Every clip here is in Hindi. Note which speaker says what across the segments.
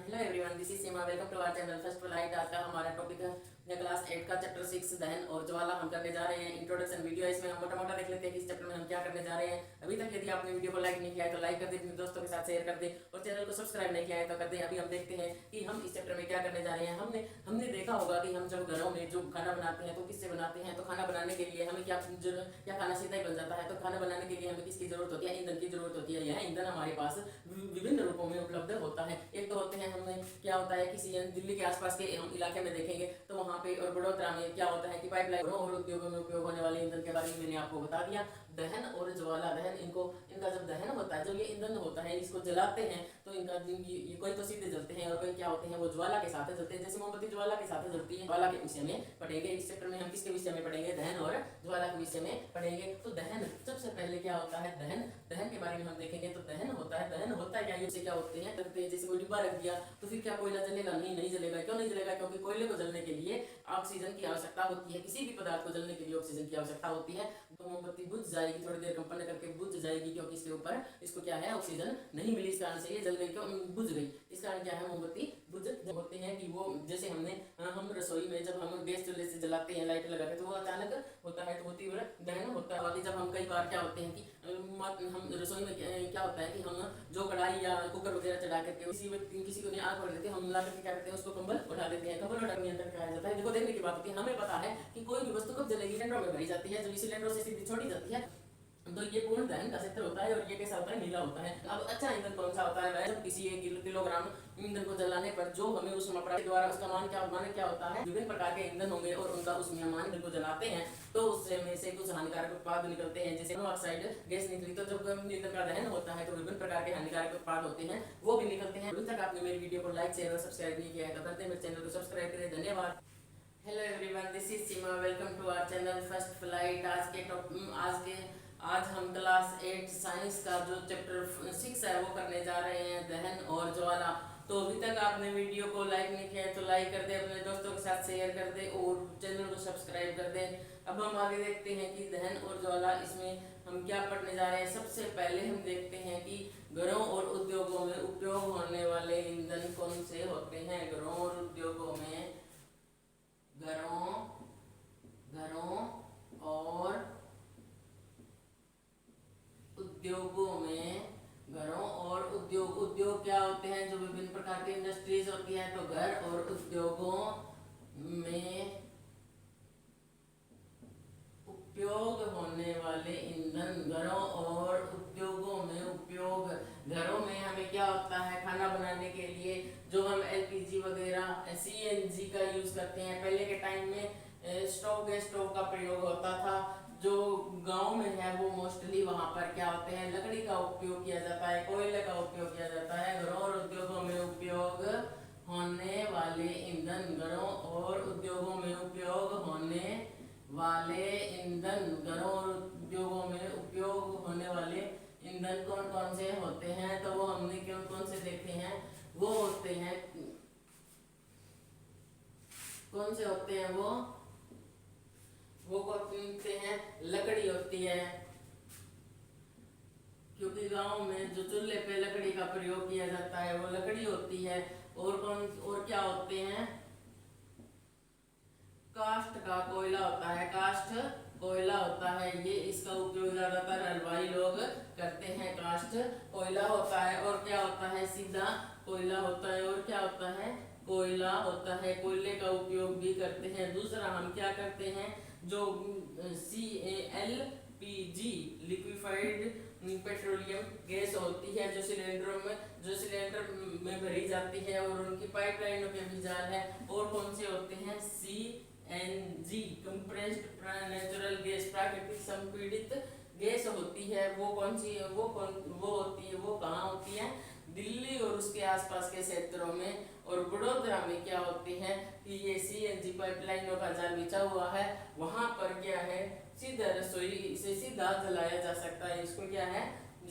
Speaker 1: Hello everyone, this is Seema. Welcome to our channel first flight. आज का हमारा टॉपिक है क्लास 8 का चैप्टर 6 दहन और ज्वाला। हम करने जा रहे हैं इंट्रोडक्शन वीडियो। इसमें हम मोटा मोटा देख लेते हैं कि इस चैप्टर में हम क्या करने जा रहे हैं। अभी तक यदि आपने वीडियो को लाइक नहीं किया है तो लाइक कर दे, अपने दोस्तों के साथ शेयर कर दे और चैनल को सब्सक्राइब नहीं किया है तो कर दे। अभी हम देखते हैं कि हम इस चैप्टर में क्या करने जा रहे हैं। हमने देखा होगा कि हम जब घरों में जो खाना बनाते हैं तो किससे बनाते हैं। तो खाना बनाने के लिए हमें क्या खाना सीधा ही बन जाता है। तो खाना बनाने के लिए हमें किसकी जरूरत होती है? ईंधन की जरूरत होती है। यह ईंधन हमारे पास विभिन्न रूपों में उपलब्ध होता है। एक तो होते हैं, हमें क्या होता है, किसी दिल्ली के आसपास के हम इलाके में देखेंगे तो वहाँ पे और बड़ोदरा में क्या होता है कि पाइपलाइन और उद्योगों में उपयोग होने वाले ईंधन के बारे में मैंने आपको बता दिया। दहन और ज्वाला, दहन इनका जब दहन होता है, जब ये ईंधन होता है, इसको जलाते हैं तो इनका ये कोई तो सीधे जलते हैं और कोई क्या होते हैं, वो ज्वाला के साथ जलते हैं। जैसे मोमबत्ती ज्वाला के साथ जलती है। ज्वाला के विषय में पढ़ेंगे इस चैप्टर में। हम किसके विषय में पढ़ेंगे? दहन और ज्वाला के विषय में पढ़ेंगे। तो दहन सबसे पहले क्या होता है? दहन के बारे में हम देखेंगे। तो दहन होता है क्या? ये क्या होते हैं, जैसे कोई डिब्बा रख दिया तो फिर क्या कोयला जलेगा? नहीं जलेगा। क्यों नहीं जलेगा? क्योंकि कोयले को जलने के लिए ऑक्सीजन की आवश्यकता होती है। किसी भी पदार्थ को जलने के लिए ऑक्सीजन की आवश्यकता होती है। तो मोमबत्ती बुझ जाएगी, थोड़ी देर कंपन करके बुझ जाएगी, क्योंकि इसके ऊपर इसको क्या है, ऑक्सीजन नहीं मिली। इस कारण से ये जल गई, क्यों बुझ गई। इस कारण क्या है, मोमबत्ती बुझ होते हैं कि वो जैसे हम रसोई में जब हम गैस चूल्हे से जलाते हैं लाइट लगा के तो वो अचानक होता है, तो वो तीव्र दहन होता है। जब हम कई बार क्या होते हैं कि हम रसोई में क्या होता है कि हम जो कढ़ाई या कुकर वगैरह चढ़ा करके किसी को नहीं आग पकड़ लेते, हम ला करके क्या करते हैं, उसको कंबल उठा देते हैं। कंबल उठा नियंत्रण कहा जाता है। देखो, देखने की बात होती है। हमें पता है कि कोई भी वस्तु कब जलेगी? सिलेंडरों में भरी जाती है। जब सिलेंडरों से सीधी छोड़ी जाती है तो ये पूर्ण दहन का क्षेत्र होता है। और ये कैसा होता है? नीला होता है। अब अच्छा ईंधन कौन सा होता है? वह जब किसी 1 किलोग्राम ईंधन को जलाने पर जो हमें उस मात्रा के द्वारा उसका मान क्या होता है, विभिन्न प्रकार के ईंधन होंगे और उनका उसमें मान ईंधन को जलाते हैं तो उसमें से कुछ हानिकारक उत्पाद निकलते हैं। जैसे मोनोऑक्साइड गैस निकली, तो जब ईंधन का दहन होता है तो विभिन्न प्रकार के हानिकारक उत्पाद होते हैं, वो भी निकलते हैं। अभी तक आपने मेरी वीडियो को लाइक शेयर और सब्सक्राइब नहीं किया है तो करते हैं, मेरे चैनल को सब्सक्राइब करें। धन्यवाद। Hello everyone, this is Seema. Welcome to our channel first flight. आज हम क्लास 8 साइंस का जो चैप्टर 6 है वो करने जा रहे हैं, दहन और ज्वाला। तो अभी तक आपने वीडियो को लाइक नहीं किया है तो लाइक कर दे, अपने दोस्तों के साथ शेयर कर दे और चैनल को सब्सक्राइब कर दे। अब हम आगे देखते हैं कि दहन और ज्वाला, इसमें हम क्या पढ़ने जा रहे हैं। सबसे पहले हम देखते हैं कि घरों और उद्योगों में उपयोग होने वाले ईंधन कौन से होते हैं। घरों और उद्योगों में घरों और उद्योग क्या होते हैं? जो विभिन्न प्रकार की इंडस्ट्रीज होती है। तो घर और उद्योगों में उपयोग होने वाले ईंधन। घरों और उद्योगों में उपयोग। घरों में हमें क्या होता है, खाना बनाने के लिए जो हम एलपीजी वगैरह सीएनजी का यूज करते हैं। पहले के टाइम में गैस स्टोव का प्रयोग होता था। जो गांव में है वो मोस्टली वहां पर क्या होते हैं, लकड़ी का उपयोग किया जाता है, कोयले का उपयोग किया जाता है। घरों और उद्योगों में उपयोग होने वाले ईंधन। घरों और उद्योगों में उपयोग होने वाले ईंधन। घरों और उद्योगों में उपयोग होने वाले ईंधन कौन कौन से होते हैं? तो वो हमने कौन से देखे हैं, वो होते हैं, कौन से होते हैं वो कहते हैं लकड़ी होती है, क्योंकि गांव में जो चूल्हे पे लकड़ी का प्रयोग किया जाता है वो लकड़ी होती है। और क्या होते हैं? काष्ठ का कोयला होता है। काष्ठ कोयला होता है। ये इसका उपयोग ज्यादातर हलवाई लोग करते हैं। काष्ठ कोयला होता है। और क्या होता है? सीधा कोयला होता है। और क्या होता है? कोयला होता है। कोयले का उपयोग भी करते हैं। दूसरा हम क्या करते हैं, जो CALPG लिक्विफाइड पेट्रोलियम गैस होती है, जो सिलेंडर में भरी जाती है और उनकी पाइपलाइनों के भी जाल है। और कौन से होते हैं? CNG कंप्रेस्ड नेचुरल गैस, प्राकृतिक संपीड़ित गैस होती है। वो कौन सी है? वो होती है, वो कहाँ होती है? दिल्ली और उसके आसपास के क्षेत्रों में। और बड़ोदरा में क्या होती है कि ये CNG पाइपलाइनों का जाल बिछा हुआ है। वहां पर क्या है, सीधा रसोई से सीधा जलाया जा सकता है। इसको क्या है,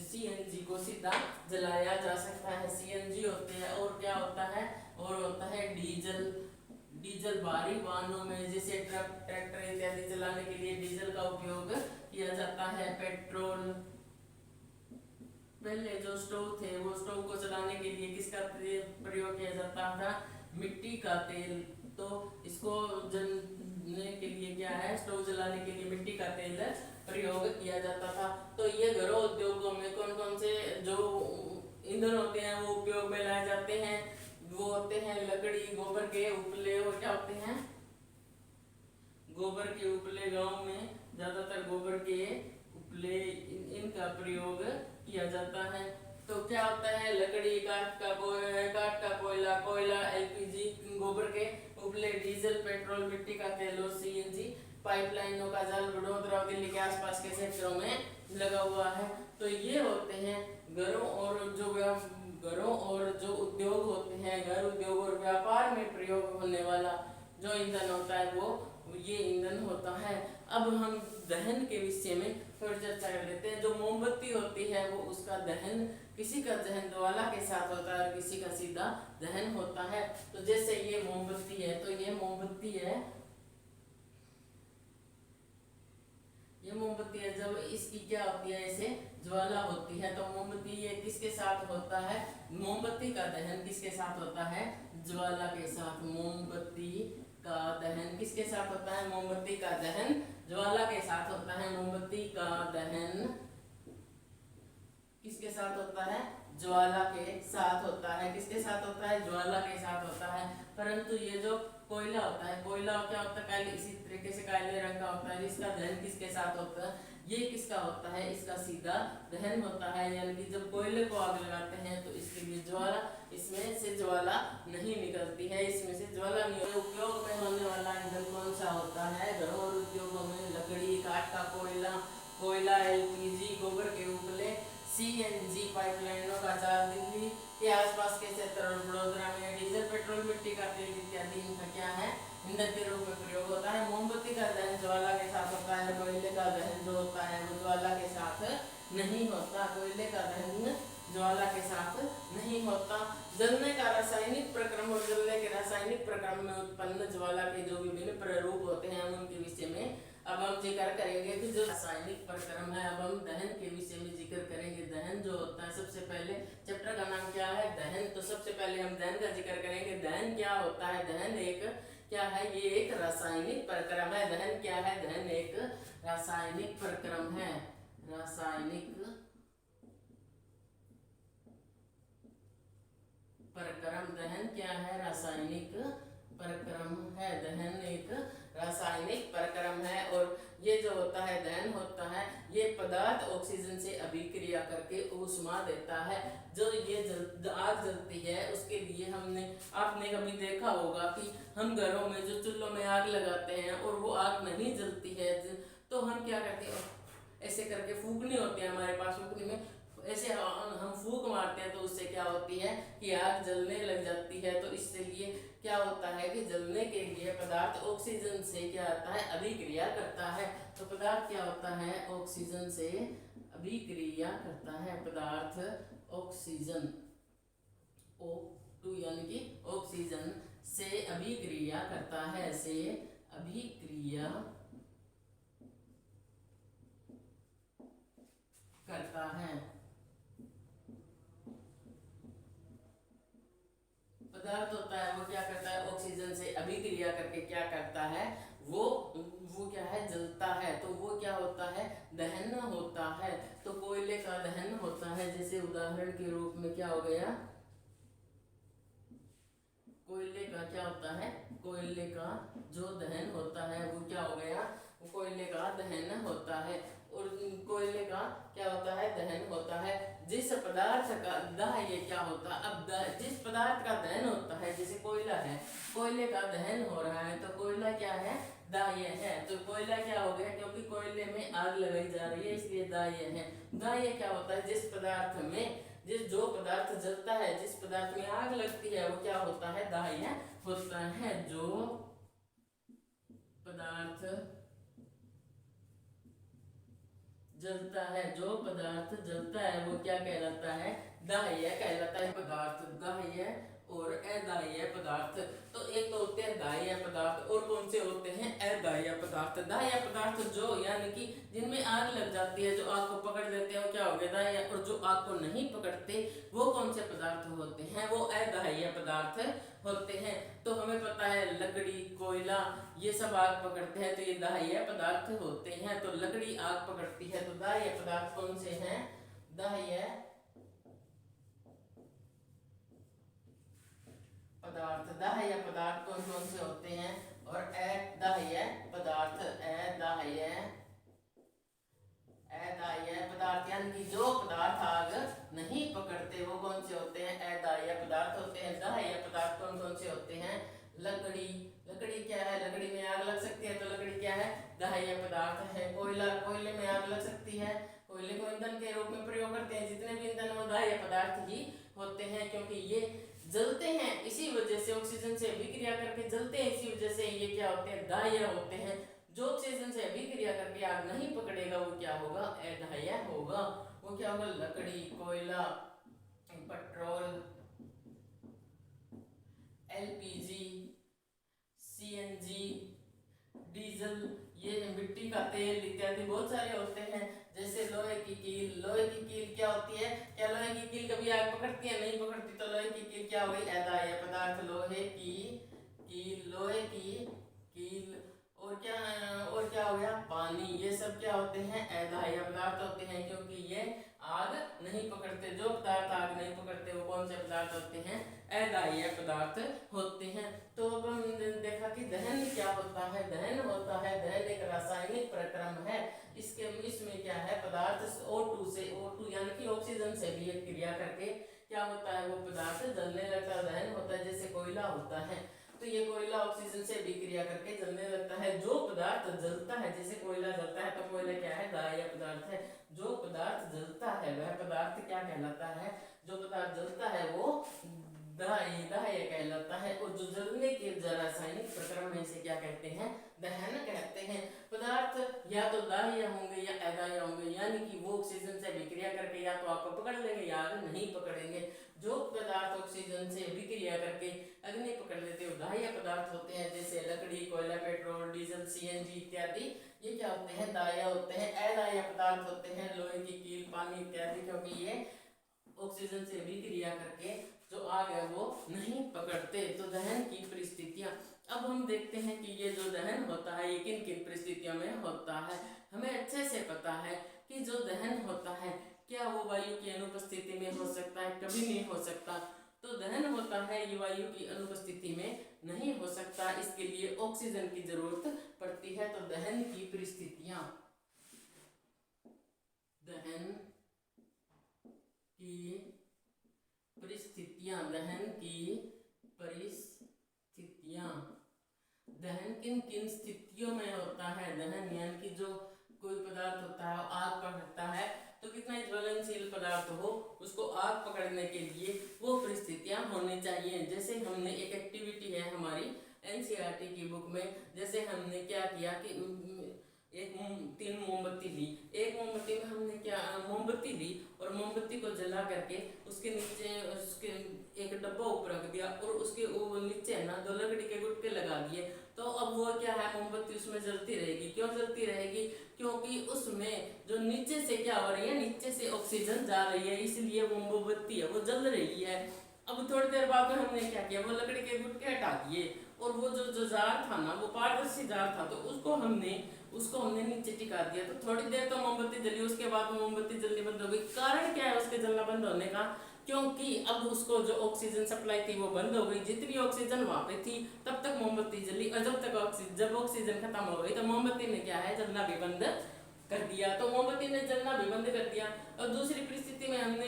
Speaker 1: CNG को सीधा जलाया जा सकता है। CNG होते हैं। और क्या होता है? और होता है डीजल भारी वाहनों में, जैसे ट्रक ट्रैक्टर इत्यादि चलाने के लिए डीजल का उपयोग किया जाता है। पहले जो स्टोव थे वो स्टोव को चलाने के लिए किसका प्रयोग किया जाता था? मिट्टी का तेल। तो इसको जलने के लिए क्या है, स्टोव जलाने के लिए मिट्टी का तेल प्रयोग किया जाता था। तो ये घरों उद्योगों में कौन कौन से जो ईंधन होते हैं वो उपयोग में लाए जाते हैं? वो होते हैं लकड़ी, गोबर के उपले, और क्या होते हैं? गोबर के उपले। गांव में ज्यादातर गोबर के उपले इनका प्रयोग किया जाता है। तो क्या होता है? लकड़ी, काठ का कोयला, एलपीजी, गोबर के उपले, डीजल, पेट्रोल, मिट्टी का तेल और सीएनजी। पाइपलाइनों का जाल वडोदरा और दिल्ली के आसपास के क्षेत्रों में लगा हुआ है। तो ये होते हैं घरों और जो उद्योग होते हैं, घर उद्योग और व्यापार में प्रयोग होने वाला जो ईंधन होता है वो ये ईंधन होता है। अब हम दहन के विषय में थोड़ी चर्चा कर लेते हैं। जो मोमबत्ती होती है वो उसका दहन, किसी का दहन ज्वाला के साथ होता है और किसी का सीधा दहन होता है। तो जैसे ये मोमबत्ती है, तो ये मोमबत्ती है, ये मोमबत्ती है। जब इसकी क्या होती है, इसे ज्वाला होती है। तो मोमबत्ती ये किसके साथ होता है? मोमबत्ती का दहन किसके साथ होता है? ज्वाला के साथ। मोमबत्ती का दहन किसके साथ होता है? मोमबत्ती का दहन ज्वाला के साथ होता है। मोमबत्ती का दहन किसके साथ होता है? ज्वाला के साथ होता है। किसके साथ होता है? ज्वाला के साथ होता है। परंतु ये जो कोयला होता है, कोयला क्या होता है? काले, इसी तरीके से काले रंग का होता है। इसका दहन किसके साथ होता है? ये किसका होता है? इसका सीधा दहन होता है। यानी कि जब कोयले को आग लगाते हैं तो इसके लिए ज्वाला, इसमें से ज्वाला नहीं निकलती है, इसमें से ज्वाला नहीं। उपयोग में होने वाला ईंधन कौन सा होता है? घरों और उद्योगों में लकड़ी, काठ का कोयला, एलपीजी, गोबर के उपले, सीएनजी, पाइपलाइनों का जाल, दिल्ली के आसपास के क्षेत्र और वडोदरा में डीजल, पेट्रोल, मिट्टी का तेल इत्यादि इनका क्या है? ईंधन के रूप में प्रयोग होता है। मोमबत्ती का दहन ज्वाला के साथ होता है। कोयले का दहन जो होता है वो ज्वाला के साथ नहीं होता। कोयले का दहन ज्वाला के साथ नहीं होता। जलने का रासायनिक प्रक्रम और जलने के रासायनिक प्रक्रम में उत्पन्न ज्वाला के जो विभिन्न प्ररूप होते हैं उनके विषय में अब हम जिक्र करेंगे कि जो रासायनिक प्रक्रम है। अब हम दहन के विषय में जिक्र करेंगे। दहन जो होता है, सबसे पहले चैप्टर का नाम क्या है? दहन। तो सबसे पहले हम दहन का जिक्र करेंगे। दहन क्या होता है? दहन एक क्या है? ये एक रासायनिक प्रक्रम है। दहन क्या है? दहन एक रासायनिक प्रक्रम है। रासायनिक प्रक्रम। दहन क्या है? रासायनिक प्रक्रम है। दहन एक रासायनिक प्रक्रम है। और ये जो होता है दहन होता है, ये पदार्थ ऑक्सीजन से अभिक्रिया करके ऊष्मा देता है। जो ये आग जलती है उसके लिए आपने कभी देखा होगा कि हम घरों में जो चूल्हों में आग लगाते हैं और वो आग नहीं जलती है तो हम क्या करते हैं? ऐसे करके फूकनी होती है हमारे पास। फूकने में ऐसे हम फूक मारते हैं तो उससे क्या होती है कि आग जलने लग जाती है। तो इससे लिए क्या होता है कि जलने के लिए पदार्थ ऑक्सीजन से क्या आता है? अभिक्रिया करता है। तो पदार्थ क्या होता है? ऑक्सीजन से अभिक्रिया करता है। पदार्थ ऑक्सीजन O2 यानी कि ऑक्सीजन से अभिक्रिया करता है। से अभिक्रिया करता है। पदार्थ होता है वो क्या करता है? ऑक्सीजन से अभिक्रिया करके क्या करता है? वो क्या है? जलता है। तो वो क्या होता है? दहन होता है। तो कोयले का दहन होता है। जैसे उदाहरण के रूप में क्या हो गया? कोयले का क्या होता है? कोयले का जो दहन होता है वो क्या हो गया? कोयले का दहन होता है। और कोयले का क्या होता है? दहन होता है। जिस पदार्थ का ये क्या होता है? अब जिस पदार्थ का दहन होता है, जैसे कोयला है, कोयले का दहन हो रहा है तो कोयला क्या है? दाह्य है। तो कोयला क्या हो गया? क्योंकि कोयले में आग लगाई जा रही है इसलिए दाह्य है। दाह्य क्या होता है? जिस पदार्थ में जो पदार्थ जलता है, जिस पदार्थ में आग लगती है वो क्या होता है? दाह्य होता है। जो पदार्थ जलता है, जो पदार्थ जलता है वो क्या कहलाता है? दाह्य कहलाता है पदार्थ, दाह्य और अदाह्य पदार्थ। तो एक तो होते हैं दाह्य पदार्थ और कौन से होते हैं अदाह्य पदार्थ। दाह्य पदार्थ जो यानी कि जिनमें आग लग जाती है, जो आग को पकड़ लेते हैं, वो क्या हो गया दाह्य। और जो आग को नहीं पकड़ते वो कौन से पदार्थ होते हैं, वो अदाह्य पदार्थ होते हैं। तो हमें पता है लकड़ी, कोयला, ये सब आग पकड़ते हैं, तो ये दाह्य पदार्थ होते हैं। तो लकड़ी आग पकड़ती है, तो दाह्य पदार्थ कौन से हैं, दाह्य पदार्थ। दाह्य पदार्थ कौन कौन से होते हैं, और अदाह्य पदार्थ, अदाह्य पदार्थ यानी कि जो पदार्थ आग नहीं पकड़ते वो कौन से होते हैं, अदाह्य पदार्थ होते हैं। दाह्य पदार्थ कौन कौन से होते हैं, लकड़ी, लकड़ी क्या है, लकड़ी में आग लग सकती है, तो लकड़ी क्या है, दाह्य पदार्थ है। कोयला, कोयले में आग लग सकती है, कोयले को ईंधन के रूप में प्रयोग करते हैं। जितने भी ईंधन वो दाह्य पदार्थ ही होते हैं, क्योंकि ये जलते हैं, इसी वजह से ऑक्सीजन से अभिक्रिया करके जलते हैं, इसी वजह से ये क्या होते हैं, दाह्य होते हैं। जो ऑक्सीजन से अभिक्रिया करके आग नहीं पकड़ेगा वो क्या होगा, अदाह्य होगा। वो क्या होगा, लकड़ी, कोयला, पेट्रोल, एलपीजी, सीएनजी, डीजल, ये मिट्टी का तेल इत्यादि बहुत सारे होते हैं। जैसे लोहे की कील, लोहे की कील क्या होती है, क्या लोहे की कील कभी आग पकड़ती है, नहीं पकड़ती। तो लोहे की कील क्या हुई, अदाह्य पदार्थ। लोहे की कील, लोहे की कील, और क्या हो गया, पानी, ये सब क्या होते हैं, अदाह्य पदार्थ होते हैं, क्योंकि ये आग नहीं पकड़ते। जो पदार्थ आग नहीं पकड़ते वो कौन से पदार्थ होते हैं, अदाह्य पदार्थ होते हैं। तो अब हमने देखा कि दहन क्या होता है। दहन होता है, दहन एक रासायनिक प्रक्रम है। इसमें क्या है, पदार्थ O2 से, O2 यानी कि ऑक्सीजन से भी एक क्रिया करके क्या होता है, वो पदार्थ जलने लगता है, दहन होता है। जैसे कोयला होता है, तो ये कोयला ऑक्सीजन से अभिक्रिया करके जलने लगता है। जो पदार्थ जलता है, जैसे कोयला जलता है, तो कोयला क्या है, दाह्य पदार्थ है। जो पदार्थ जलता है वह पदार्थ क्या कहलाता है, जो पदार्थ जलता है वो दाह्य कहलाता है। और जो जलने के रासायनिक प्रक्रम में से क्या कहते हैं, दहन कहते हैं। पदार्थ या तो दाह्य होंगे या अदाह्य होंगे, यानी कि वो ऑक्सीजन से अभिक्रिया करके या तो आपको पकड़ लेंगे या नहीं पकड़ेंगे। जो पदार्थ ऑक्सीजन से अभिक्रिया करके अग्नि पकड़ लेते हैं दाह्य पदार्थ होते हैं। जैसे लकड़ी, कोयला, पेट्रोल, डीजल, सीएनजी इत्यादि, ये क्या होते हैं, दाह्य होते हैं। अदाह्य पदार्थ होते हैं लोहे की कील, पानी इत्यादि, क्योंकि ये ऑक्सीजन से अभिक्रिया करके जो आग है वो नहीं पकड़ते। तो दहन की परिस्थितियां, अब हम देखते हैं कि ये जो दहन होता है ये किन किन परिस्थितियों में होता है। हमें अच्छे से पता है कि जो दहन होता है क्या वो वायु की अनुपस्थिति में हो सकता है, कभी नहीं हो सकता। तो दहन होता है ये वायु की अनुपस्थिति में नहीं हो सकता, इसके लिए ऑक्सीजन की जरूरत पड़ती है। तो दहन की परिस्थितियां, दहन की परिस्थितियां, दहन की परिस्थितियां, दहन किन किन स्थितियों में होता है। दहन यानी कि जो कोई पदार्थ होता है आग पकड़ता है, तो कितना ज्वलनशील पदार्थ हो उसको आग पकड़ने के लिए वो परिस्थितियां होनी चाहिए। जैसे हमने एक एक्टिविटी है हमारी एनसीईआरटी की बुक में, जैसे हमने क्या किया कि एक 3 मोमबत्ती ली, एक मोमबत्ती में हमने क्या मोमबत्ती ली और मोमबत्ती को जला करके उसके नीचे उसके एक डब्बा ऊपर रख दिया और उसके नीचे है ना 2 लकड़ी के गुटके लगा दिए। तो अब वो क्या है, मोमबत्ती उसमें जलती रहेगी। क्यों जलती रहेगी, क्योंकि उसमें जो नीचे से क्या हो रही है, नीचे से ऑक्सीजन जा रही है, इसलिए वो मोमबत्ती है वो जल रही है। अब थोड़ी देर बाद में हमने क्या किया, वो लकड़ी के गुटके हटा दिए और वो जो जार था ना, वो पारदर्शी जार था, तो उसको हमने नीचे टिका दिया। तो थोड़ी देर तो मोमबत्ती जली, उसके बाद मोमबत्ती जलनी बंद हो गई। कारण क्या है उसके जलना बंद होने का, क्योंकि अब उसको जो ऑक्सीजन सप्लाई थी वो बंद हो गई। जितनी ऑक्सीजन वहां पे थी तब तक मोमबत्ती जली, और जब ऑक्सीजन खत्म हो गई तो मोमबत्ती ने क्या है, जलना भी बंद कर दिया। तो मोमबत्ती ने जलना भी बंद कर दिया। और दूसरी परिस्थिति में हमने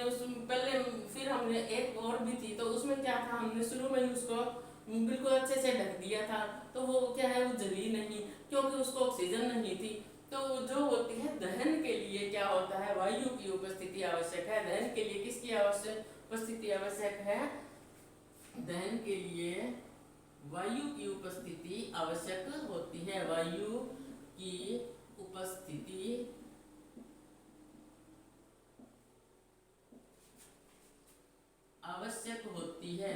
Speaker 1: फिर हमने एक और भी थी, तो उसमें क्या था, हमने शुरू में ही उसको बिल्कुल अच्छे से ढक दिया था, तो वो क्या है, वो जली नहीं, क्योंकि उसको ऑक्सीजन नहीं थी। तो जो होती है दहन के लिए क्या होता है, वायु की उपस्थिति आवश्यक है। दहन के लिए किसकी उपस्थिति आवश्यक है, दहन के लिए वायु की उपस्थिति आवश्यक होती है। वायु की उपस्थिति आवश्यक होती है।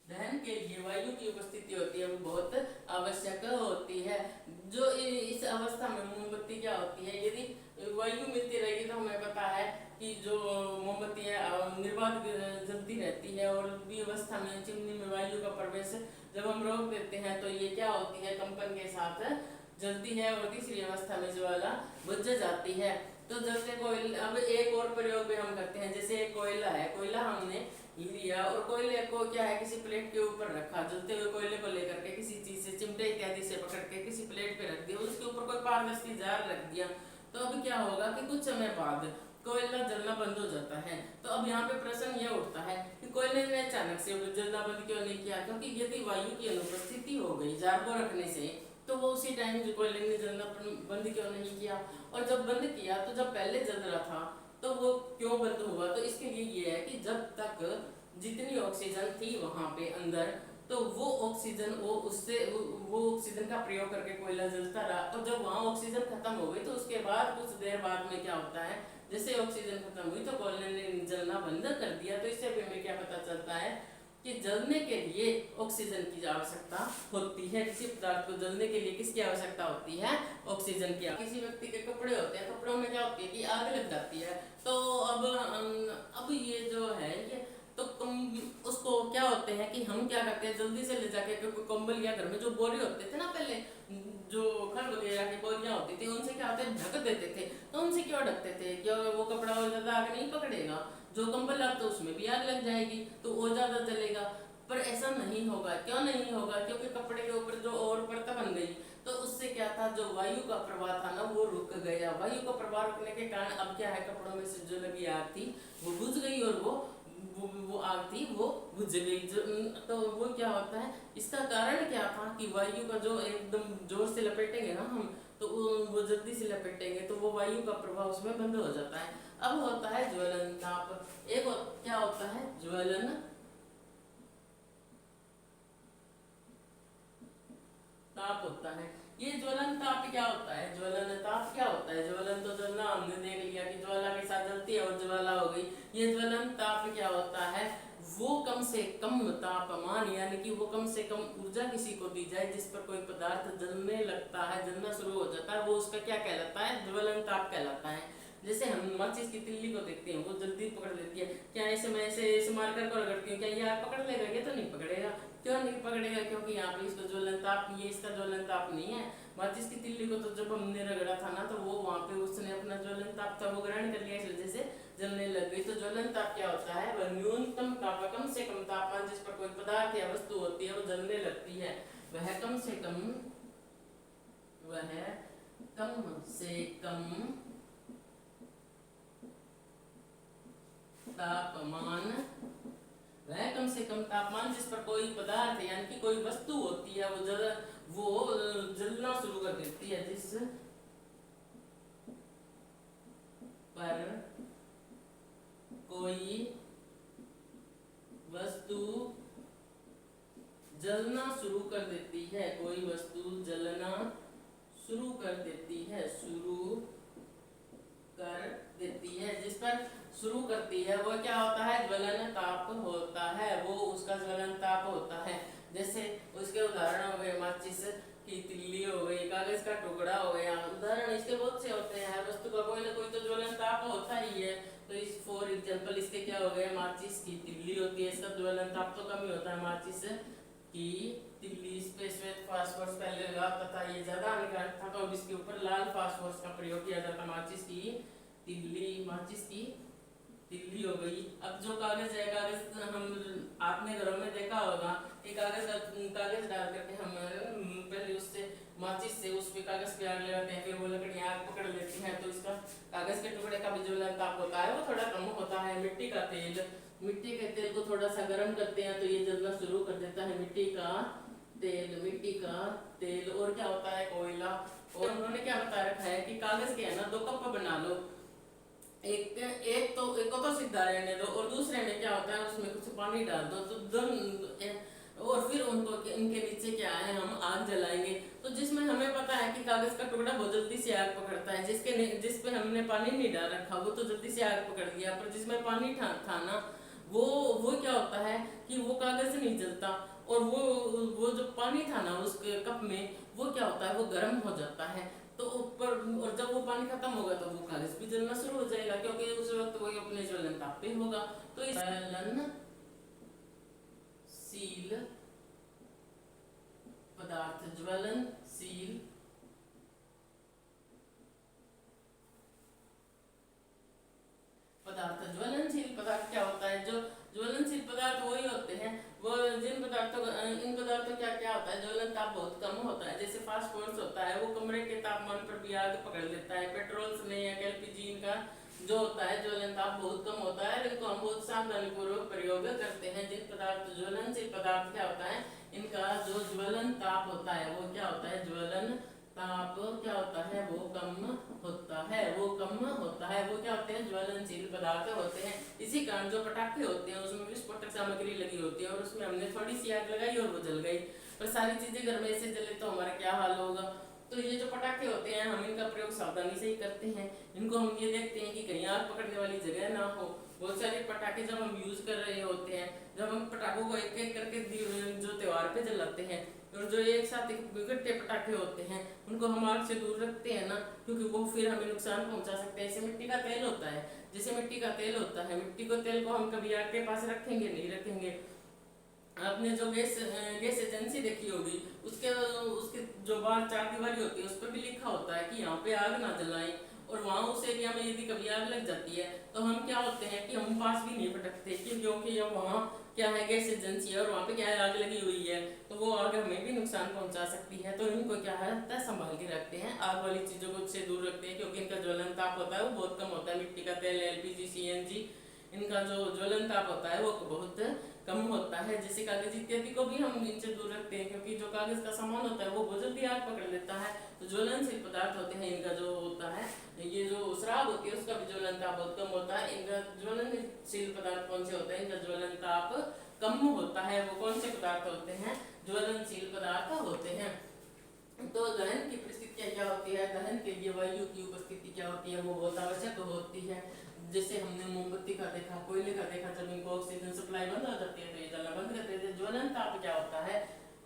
Speaker 1: दहन के लिए वायु की उपस्थिति होती है वो बहुत आवश्यक होती है। जो इस अवस्था में मोमबत्ती क्या होती है, यदि वायु मिलती रहेगी तो हमें पता है कि जो मोमबत्ती है निर्बाध जलती रहती है, और भी अवस्था में चिमनी में वायु का प्रवेश जब हम रोक देते हैं तो ये क्या होती है, कंपन के साथ जलती है, और तीसरी अवस्था में ज्वाला बुझ जाती है। तो जैसे कोयला, अब एक और प्रयोग भी हम करते हैं, जैसे एक कोयला है, कोयला हमने लिया और कोयले को क्या है किसी प्लेट के ऊपर रखा, जलते हुए कोयले को लेकर के किसी चीज से, चिमटे इत्यादि से पकड़ के किसी प्लेट पे रख दिया, उसके ऊपर कोई पारदर्शी जार रख दिया, तो अब क्या होगा कि कुछ समय बाद कोयला जलना बंद हो जाता है। तो अब यहाँ पे प्रश्न यह उठता है कि कोयले ने अचानक से जलना बंद क्यों नहीं किया, क्योंकि यदि वायु की अनुपस्थिति हो गई जार को रखने से, तो वो उसी टाइम जो कोयले ने जलना बंद क्यों नहीं किया, और जब बंद किया तो जब पहले जल रहा था तो वो क्यों बंद हुआ। तो इसके लिए ये है कि जब तक जितनी ऑक्सीजन थी वहां पे अंदर, तो वो ऑक्सीजन वो ऑक्सीजन का प्रयोग करके कोयला जलता रहा, और जब वहां ऑक्सीजन खत्म हो गई तो उसके बाद कुछ देर बाद में क्या होता है, जैसे ऑक्सीजन खत्म हुई तो कोयले ने जलना बंद कर दिया। तो इससे भी हमें क्या पता चलता है कि जलने के लिए ऑक्सीजन की आवश्यकता होती है। किसी पदार्थ को जलने के लिए किसकी आवश्यकता होती है, ऑक्सीजन की। किसी व्यक्ति के कपड़े होते हैं, कपड़ों में क्या होती है कि आग लग जाती है, तो अब ये जो है ये तो उसको क्या होते हैं कि हम क्या करते हैं, जल्दी से ले जाके, क्योंकि कंबल या घर में जो बोरे होते थे ना पहले, जो खल वगैरह की बोरियां होती थी, उनसे क्या होते हैं ढक देते थे। तो उनसे क्यों ढकते थे, क्यों वो कपड़ा और ज्यादा आग नहीं पकड़ेगा, जो कंबल आप तो उसमें भी आग लग जाएगी तो वो ज्यादा जलेगा। पर ऐसा नहीं होगा, क्यों नहीं होगा, क्योंकि कपड़े के ऊपर जो और परत बन गई, तो उससे क्या था, जो वायु का प्रवाह था ना वो रुक गया। वायु का प्रवाह रुकने के कारण अब क्या है, कपड़ों में से जो लगी आग थी वो बुझ गई, और वो आग थी वो बुझ गई। तो वो क्या होता है, इसका कारण क्या था कि वायु का जो एकदम जोर से लपेटेंगे ना हम, तो वो जल्दी से लपेटेंगे तो वो वायु का प्रभाव उसमें बंद हो जाता है। अब होता है ज्वलन ताप। क्या होता है, ज्वलन ताप होता है। ये ज्वलन ताप क्या होता है, ज्वलन ताप क्या होता है, ज्वलन तो जलना हमने देख लिया कि ज्वाला के साथ जलती है और ज्वाला हो गई। ये ज्वलन ताप क्या होता है, वो कम से कम तापमान, यानी कि वो कम से कम ऊर्जा किसी को दी जाए जिस पर कोई पदार्थ जलने लगता है, जलना शुरू हो जाता है, वो उसका क्या कहलाता है, ज्वलन ताप कहलाता है। जैसे हम माचिस की तिल्ली को देखते हैं, वो जल्दी पकड़ लेती है, क्या ऐसे मैं ऐसे मार कर रगड़ती हूँ, क्या ये आग पकड़ लेगा, ये तो नहीं पकड़ेगा। क्यों नहीं पकड़ेगा, क्योंकि यहाँ पे इसका ज्वलन ताप, ये इसका ज्वलन ताप नहीं है। माचिस की तिल्ली को तो जब हमने रगड़ा था ना, तो वो वहाँ पे उसने अपना ज्वलन ताप था वो ग्रहण कर लिया, इस वजह से जलने लग गई। तो ज्वलन ताप क्या होता है, वह न्यूनतम ताप, कम से कम तापमान जिस पर कोई पदार्थ या वस्तु होती है वो जलने लगती है, वह कम से कम तापमान, वह कम से कम तापमान जिस पर कोई पदार्थ यानी कि कोई वस्तु होती है वो जलना शुरू कर देती है, जिस पर कोई वस्तु जलना शुरू कर देती है, कोई वस्तु जलना शुरू कर देती है, जिस पर शुरू करती है वो क्या होता है, ज्वलन ताप होता है, वो उसका ज्वलन ताप होता है। जैसे उसके उदाहरण हो गए, माचिस की तिल्ली हो गई, कागज का टुकड़ा हो गया, उदाहरण इसके बहुत से होते हैं। हर वस्तु का कोई ना कोई तो ज्वलन ताप होता ही है। तो इस फॉर एग्जाम्पल इसके क्या हो गए, माचिस की तिल्ली होती है, इसका ज्वलन ताप तो कम ही होता है। माचिस की तिल्ली, इस पे श्वेत फास्फोरस पहले लगा तथा ये ज्यादा हानिकारक था, तो इसके ऊपर लाल फास्फोरस का प्रयोग किया जाता। माचिस की तिल्ली हो गई। अब जो कागज है, कागज हम आपने घरों में देखा होगा, एक कागज डाल करके हम पहले उससे माचिस से उस पे कागज पे आग लगाते हैं, फिर वो लकड़ी आग पकड़ लेती है, तो इसका कागज के टुकड़े का भी ज्वलन ताप होता है वो थोड़ा कम होता है। मिट्टी के तेल को थोड़ा सा गर्म करते हैं तो ये जलना शुरू कर देता है, मिट्टी का तेल। और क्या होता है, कोयला। और उन्होंने क्या बता रखा है कि कागज के है ना 2 कप बना लो, एक को तो सीधा रहने दो, और दूसरे में क्या होता है उसमें कुछ पानी डाल दो, तो और फिर उनको इनके नीचे क्या है, हम आग जलाएंगे। तो जिसमें हमें पता है कि कागज का टुकड़ा बहुत जल्दी से आग पकड़ता है, जिस पे हमने पानी नहीं डाल रखा वो तो जल्दी से आग पकड़ लिया, पर जिसमें पानी था ना, वो वो क्या होता है कि वो कागज नहीं जलता, और वो जो पानी था ना उस कप में, वो क्या होता है, वो गर्म हो जाता है। तो ऊपर, और जब वो पानी खत्म होगा तो वो कागज भी जलना शुरू हो जाएगा, क्योंकि उस वक्त वही अपने ज्वलन ताप पे होगा। तो इस ज्वलनशील पदार्थ, ज्वलनशील पदार्थ, ज्वलनशील पदार्थ क्या होता है, जो ज्वलनशील पदार्थ वही होते हैं, वो जिन पदार्थों इन पदार्थों क्या क्या होता है, ज्वलन ताप बहुत कम होता है। जैसे फास्फोरस होता है, वो कमरे के तापमान पर भी आग पकड़ लेता है। पेट्रोल ने या एलपीजी, इनका जो होता है ज्वलन ताप बहुत कम होता है, इनको हम बहुत सावधानी पूर्वक प्रयोग करते हैं। जिन पदार्थ, ज्वलनशील पदार्थ क्या होता है, इनका जो ज्वलन ताप होता है वो क्या होता है, ज्वलन ताप क्या होता है, वो कम होता है, वो कम होता है। वो क्या होते हैं, ज्वलनशील पदार्थ होते हैं। इसी कारण जो पटाखे होते हैं उसमें विस्फोटक सामग्री लगी होती है, और उसमें हमने थोड़ी सी आग लगाई और वो जल गई, पर सारी चीजें घर में ऐसे जले तो हमारा क्या हाल होगा। तो ये जो पटाखे होते हैं, हम इनका प्रयोग सावधानी से ही करते हैं। इनको हम ये देखते हैं कि कहीं आग पकड़ने वाली जगह ना हो। बहुत सारे पटाखे जब हम यूज कर रहे होते हैं, जब हम पटाखों को एक एक करके जो त्योहार पे जलाते हैं, और जो एक साथ इकट्ठे पटाखे होते हैं, उनको हम आग से दूर रखते हैं ना, क्योंकि वो फिर हमें नुकसान पहुंचा सकते हैं। जैसे मिट्टी का तेल होता है, जैसे मिट्टी का तेल होता है, मिट्टी को तेल को हम कभी आग के पास रखेंगे नहीं, रखेंगे। आपने जो गैस गैस एजेंसी देखी होगी, उसके उसके जो बाहर चार दीवारी होती है उस पर भी लिखा होता है कि यहाँ पे आग ना जलाएं। और वहाँ उस एरिया में यदि कभी आग लग जाती है तो हम क्या होते हैं कि हम पास भी नहीं पटकते, क्योंकि जब वहाँ क्या है, गैस एजेंसी है, और वहाँ पे क्या है, आग लगी हुई है, तो वो आग हमें भी नुकसान पहुंचा सकती है। तो इनको क्या है, संभाल के रखते हैं, आग वाली चीजों को से दूर रखते हैं, क्योंकि इनका ज्वलन ताप होता है वो बहुत कम होता है। मिट्टी का तेल, एलपीजी, सीएनजी, इनका जो ज्वलन ताप होता है वो बहुत कम होता है। जैसे कागज इत्यादि को भी हम इनसे दूर रखते हैं, क्योंकि जो कागज का सामान होता है वो बहुत जल्दी आग पकड़ लेता है। तो ज्वलनशील पदार्थ होते हैं, इनका जो होता है, ये जो शराब होती है उसका भी ज्वलन ताप बहुत कम होता है। इनका ज्वलनशील पदार्थ कौन से होते हैं, इनका ज्वलन ताप कम होता है। वो कौन से पदार्थ होते हैं, ज्वलनशील पदार्थ होते हैं। तो दहन की परिस्थितियाँ क्या होती है, दहन के लिए वायु की उपस्थिति क्या होती है, वो बहुत आवश्यक होती है। जैसे हमने मोमबत्ती का देखा, कोयले का देखा, जब इनको ऑक्सीजन सप्लाई बंद हो जाती है तो ये जलना बंद कर देते हैं। ज्वलन ताप क्या होता है,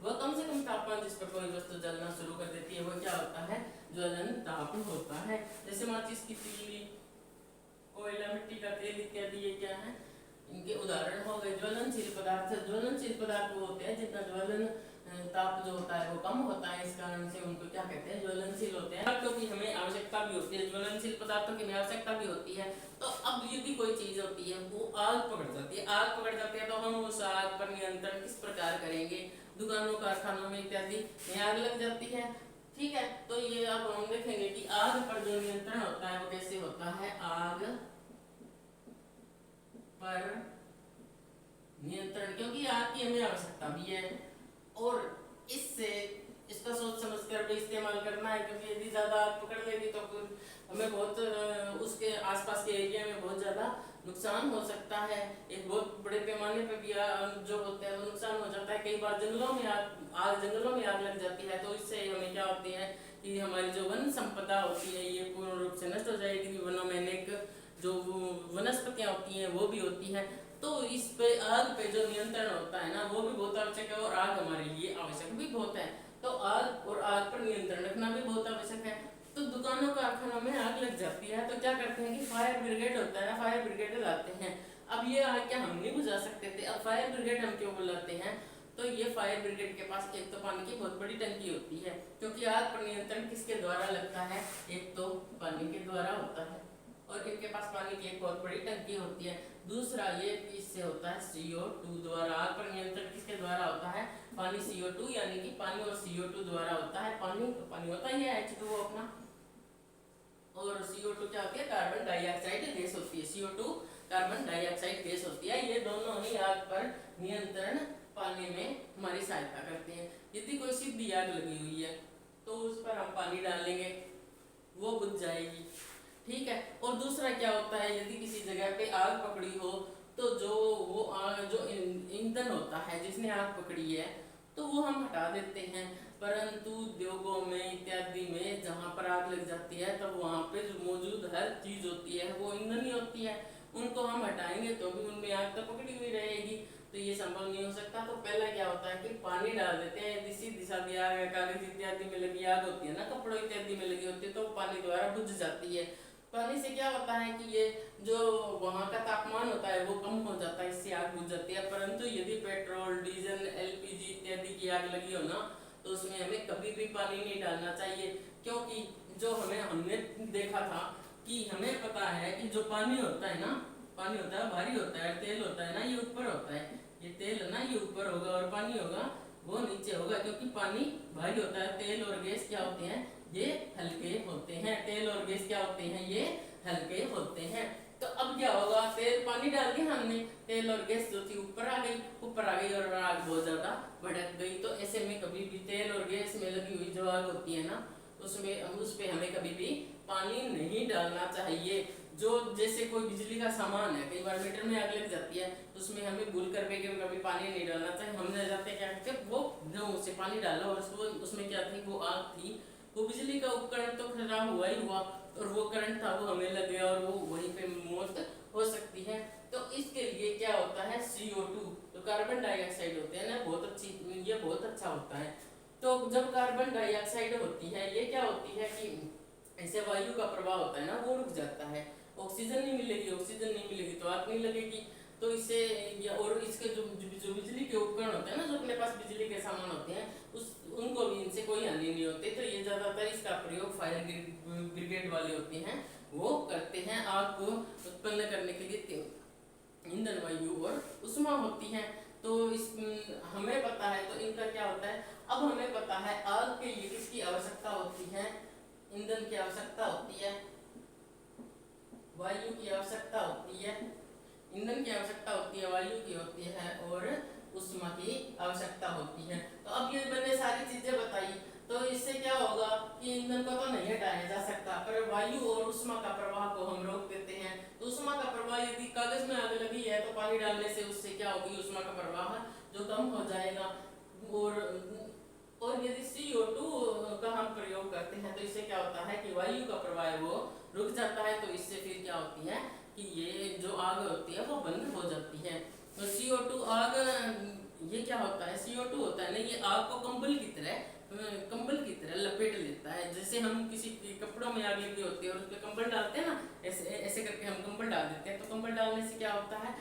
Speaker 1: वह कम से कम तापमान जिस पर कोई वस्तु जलना शुरू कर देती है वो क्या होता है, ज्वलन ताप होता है। जैसे माचिस की तीली, कोयला, मिट्टी का तेल इत्यादि, ये क्या है, इनके उदाहरण हो गए ज्वलनशील पदार्थ। ज्वलनशील पदार्थ वो होते हैं जिनका ज्वलन ताप जो होता है वो कम होता है, इस कारण से उनको क्या कहते हैं, ज्वलनशील होते हैं। पदार्थों की हमें आवश्यकता भी होती है, ज्वलनशील पदार्थों की हमें आवश्यकता भी होती है। तो अब यदि कोई चीज होती है वो आग पकड़ जाती है, आग पकड़ जाती है, तो हम उस आग पर नियंत्रण किस प्रकार करेंगे। दुकानों, कारखानों में इत्यादि में आग लग जाती है, ठीक है। तो ये अब हम देखेंगे कि आग पर जो नियंत्रण होता है वो कैसे होता है। आग पर नियंत्रण, क्योंकि आग की हमें आवश्यकता भी है, और इससे इसका सोच समझ कर भी इस्तेमाल करना है, क्योंकि यदि ज्यादा आग पकड़ लेगी तो फिर हमें बहुत उसके आसपास के एरिया में बहुत ज्यादा नुकसान हो सकता है। एक बहुत बड़े पैमाने पे भी जो होता है वो नुकसान हो जाता है। कई बार जंगलों में जंगलों में आग लग जाती है, तो इससे हमें क्या होती है कि हमारी जो वन संपदा होती है ये पूर्ण रूप से नष्ट हो जाएगी। वनों में अनेक जो वनस्पतियां होती हैं वो भी होती हैं। तो इस पे आग पे जो नियंत्रण होता है ना वो भी बहुत आवश्यक है, और आग हमारे लिए आवश्यक भी बहुत है। तो आग और आग पर नियंत्रण रखना भी बहुत आवश्यक है। तो दुकानों, कारखानों में आग लग जाती है तो क्या करते हैं कि फायर ब्रिगेड होता है ना, फायर ब्रिगेड लाते हैं। अब ये आग क्या हम नहीं बुझा सकते थे, अब फायर ब्रिगेड हम क्यों बुलाते हैं, तो ये फायर ब्रिगेड के पास एक तो पानी की बहुत बड़ी टंकी होती है, क्योंकि आग पर नियंत्रण किसके द्वारा लगता है, एक तो पानी के द्वारा होता है, और इनके पास पानी की एक बहुत बड़ी टंकी होती है। दूसरा ये इससे होता है CO2 द्वारा। आग पर नियंत्रण किसके द्वारा होता है, पानी, CO2, यानी कि पानी और CO2 द्वारा होता है। पानी होता ही है H2O अपना, और CO2 क्या होती है, कार्बन डाइऑक्साइड गैस होती है। CO2 कार्बन डाइऑक्साइड गैस होती है। ये दोनों ही आग पर नियंत्रण पाने में हमारी सहायता करते हैं। यदि कोई सीधी आग लगी हुई है तो उस पर हम पानी डालेंगे, वो बुझ जाएगी, ठीक है। और दूसरा क्या होता है, यदि किसी जगह पे आग पकड़ी हो तो जो वो जो ईंधन होता है जिसने आग पकड़ी है तो वो हम हटा देते हैं। परंतु उद्योगों में इत्यादि में जहाँ पर आग लग जाती है तब वहाँ पे जो मौजूद हर चीज होती है वो ईंधन ही होती है, उनको हम हटाएंगे तो भी उनमें आग तो पकड़ी हुई रहेगी, तो ये संभव नहीं हो सकता। तो पहला क्या होता है कि पानी डाल देते हैं, यदि सीधी सादी आग है, कागज इत्यादि में लगी आग होती है ना, कपड़ों इत्यादि में लगी होती है, तो पानी द्वारा बुझ जाती है। पानी से क्या होता है कि ये जो वहाँ का तापमान होता है वो कम हो जाता है, इससे आग बुझ जाती है। परंतु यदि पेट्रोल डीजल एलपीजी इत्यादि की आग लगी हो ना तो उसमें हमें कभी भी पानी नहीं डालना चाहिए, क्योंकि जो हमने देखा था कि हमें पता है कि जो पानी होता है ना, पानी होता है भारी होता है, तेल होता है ना ये ऊपर होता है, ये तेल है ना ये ऊपर होगा और पानी होगा वो नीचे होगा, क्योंकि पानी भारी होता है। तेल और गैस क्या होते हैं, ये हल्के होते हैं। तेल और गैस क्या होते हैं, ये हल्के होते हैं। तो अब क्या होगा, तेल पानी डाल दिया हमने, तेल और गैस जो थी ऊपर आ गई और आग बहुत ज्यादा भड़क गई। तो ऐसे में कभी भी तेल और गैस में लगी हुई जो आग होती है ना उसमें उस पे हमें कभी भी पानी नहीं डालना चाहिए। जो जैसे कोई बिजली का सामान है, कई बार मीटर में आग लग जाती है तो उसमें हमें भूल कर कभी पानी नहीं डालना चाहिए। हमने जाते क्या करते वो जो उसे पानी डाला और उसमें क्या थी, वो आग थी, वो बिजली का उपकरण तो खराब हुआ ही हुआ और वो करंट था वो हमें लग गया और वो वहीं पे मौत हो सकती है। तो इसके लिए क्या होता है, CO2 जो कार्बन डाइऑक्साइड होते हैं ना, बहुत अच्छी, ये बहुत अच्छा होता है। तो जब कार्बन डाइऑक्साइड होती है, ये क्या होती है कि ऐसे वायु का प्रवाह होता है ना वो रुक जाता है, ऑक्सीजन नहीं मिलेगी तो आग नहीं लगेगी। तो इससे और इसके जो बिजली के उपकरण होते हैं ना, जो अपने पास बिजली के सामान होते हैं उनको भी इनसे कोई हानि नहीं होती। तो ये ज्यादातर इसका प्रयोग फायर ब्रिगेड वाले होते हैं वो करते हैं, आग को उत्पन्न करने के लिए ईंधन वायु और उष्मा होती है। तो इस हमें पता है, तो इनका क्या होता है। अब हमें पता है आग के लिए किसकी आवश्यकता होती है, ईंधन की आवश्यकता होती है, वायु की आवश्यकता होती है, ईंधन की आवश्यकता होती है, वायु की होती है और उष्मा की आवश्यकता होती है। तो अब ये मैंने सारी चीजें बताई, तो इससे क्या होगा कि ईंधन को तो नहीं हटाया जा सकता, पर वायु और उष्मा का प्रवाह को हम रोक देते हैं। तो उष्मा का प्रवाह, यदि कागज में आग लगी है तो पानी डालने से उससे क्या होगी, उष्मा का प्रवाह जो कम हो जाएगा। और यदि CO2 का हम प्रयोग करते हैं तो इससे क्या होता है कि वायु का प्रवाह है वो रुक जाता है। तो इससे फिर क्या होती है कि ये जो आग होती है वो बंद हो जाती है। तो CO2 आग, ये क्या होता है, CO2 होता है ना, ये आग को कंबल की तरह लपेट लेता है। जैसे हम किसी कपड़ों में आग लगी होती है और उस पर कंबल डालते हैं ना, ऐसे ऐसे करके हम कंबल डाल देते हैं, तो कंबल डालने से क्या होता है,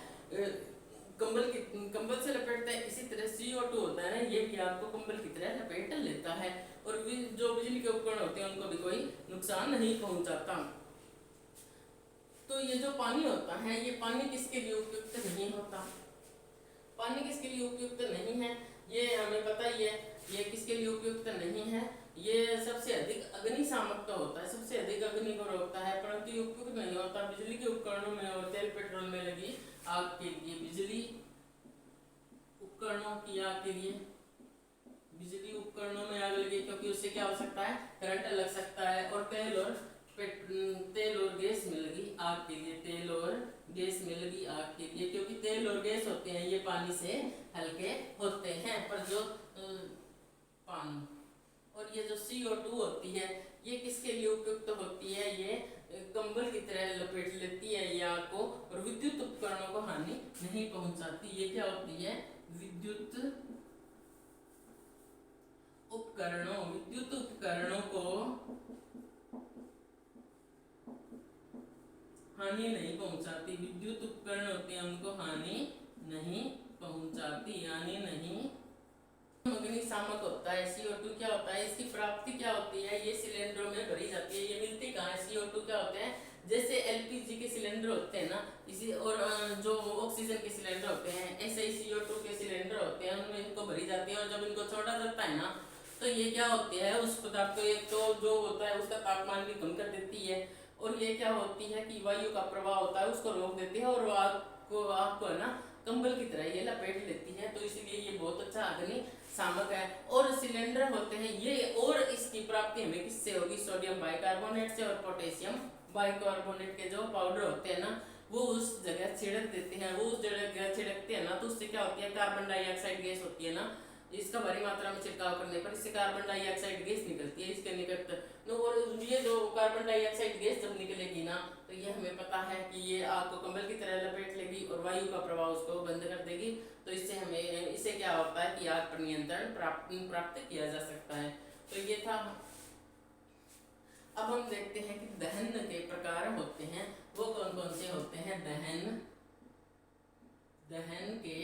Speaker 1: कंबल से लपेटते हैं। इसी तरह CO2 होता है ना, ये भी आग को कंबल की तरह लपेट लेता है और जो बिजली के उपकरण होते हैं उनको भी कोई नुकसान नहीं पहुंचाता। तो ये जो पानी होता है, ये पानी किसके लिए उपयुक्त नहीं होता, पानी किसके लिए उपयुक्त नहीं है, ये हमें पता ही है। ये किसके लिए उपयुक्त नहीं है, ये सबसे अधिक अग्निशामक तो होता है, सबसे अधिक अग्नि को रोकता है, परंतु ये उपयुक्त नहीं होता बिजली के उपकरणों में और तेल पेट्रोल में लगी आग के लिए। बिजली उपकरणों की आग के लिए, बिजली उपकरणों में आग लगी क्योंकि उससे क्या हो सकता है, करंट लग सकता है। और तेल और गैस में लगी आग के लिए, तेल और गैस में लगी आग के लिए, क्योंकि तेल और गैस होते हैं ये पानी से हल्के होते हैं। पर जो पानी और ये जो CO2 होती है ये किसके लिए उपयुक्त होती है, ये कंबल की तरह लपेट लेती है ये आग को और विद्युत उपकरणों को हानि नहीं पहुंचाती। ये क्या होती है, विद्युत उपकरणों को हानि नहीं पहुंचाती। विद्युत उपकरण होते हैं उनको हानि नहीं पहुंचाती, यानी नहीं। अग्निशामक होता है। CO2 क्या होता है, इसकी प्राप्ति क्या होती है, ये सिलेंडरों में भरी जाती है। ये मिलती कहाँ है, CO2 क्या होते हैं, जैसे LPG के सिलेंडर होते हैं ना, इसी और जो ऑक्सीजन के सिलेंडर होते हैं, ऐसे ही CO2 के सिलेंडर होते हैं, उनमें इनको भरी जाती है। और जब इनको छोड़ा जाता है ना तो ये क्या होती है, उस पदार्थ को एक तो जो होता है उसका तापमान भी कम कर देती है और ये क्या होती है कि वायु का प्रवाह होता है उसको रोक देती है और आग को है ना कंबल की तरह ये लपेट लेती है। तो इसलिए ये बहुत अच्छा अग्निशामक है। और सिलेंडर होते हैं ये, और इसकी प्राप्ति हमें किससे होगी, सोडियम बाइकार्बोनेट से और पोटेशियम बाइकार्बोनेट के जो पाउडर होते हैं ना वो उस जगह छिड़क देते हैं। वो उस जगह छिड़कते हैं ना, तो उससे क्या होती है, कार्बन डाइऑक्साइड गैस होती है ना, इसका भारी मात्रा में छिड़काव करने पर इससे कार्बन डाइऑक्साइड गैस निकलती है इसके निकट। तो और ये जो कार्बन डाइऑक्साइड गैस जब निकलेगी ना, तो ये हमें पता है कि ये आग को कंबल की तरह लपेट लेगी और वायु का प्रवाह उसको बंद कर देगी। तो इससे क्या होता है कि आग पर नियंत्रण प्राप्त किया जा सकता है। तो ये था। अब हम देखते हैं कि दहन के प्रकार होते हैं, वो कौन कौन से होते हैं। दहन के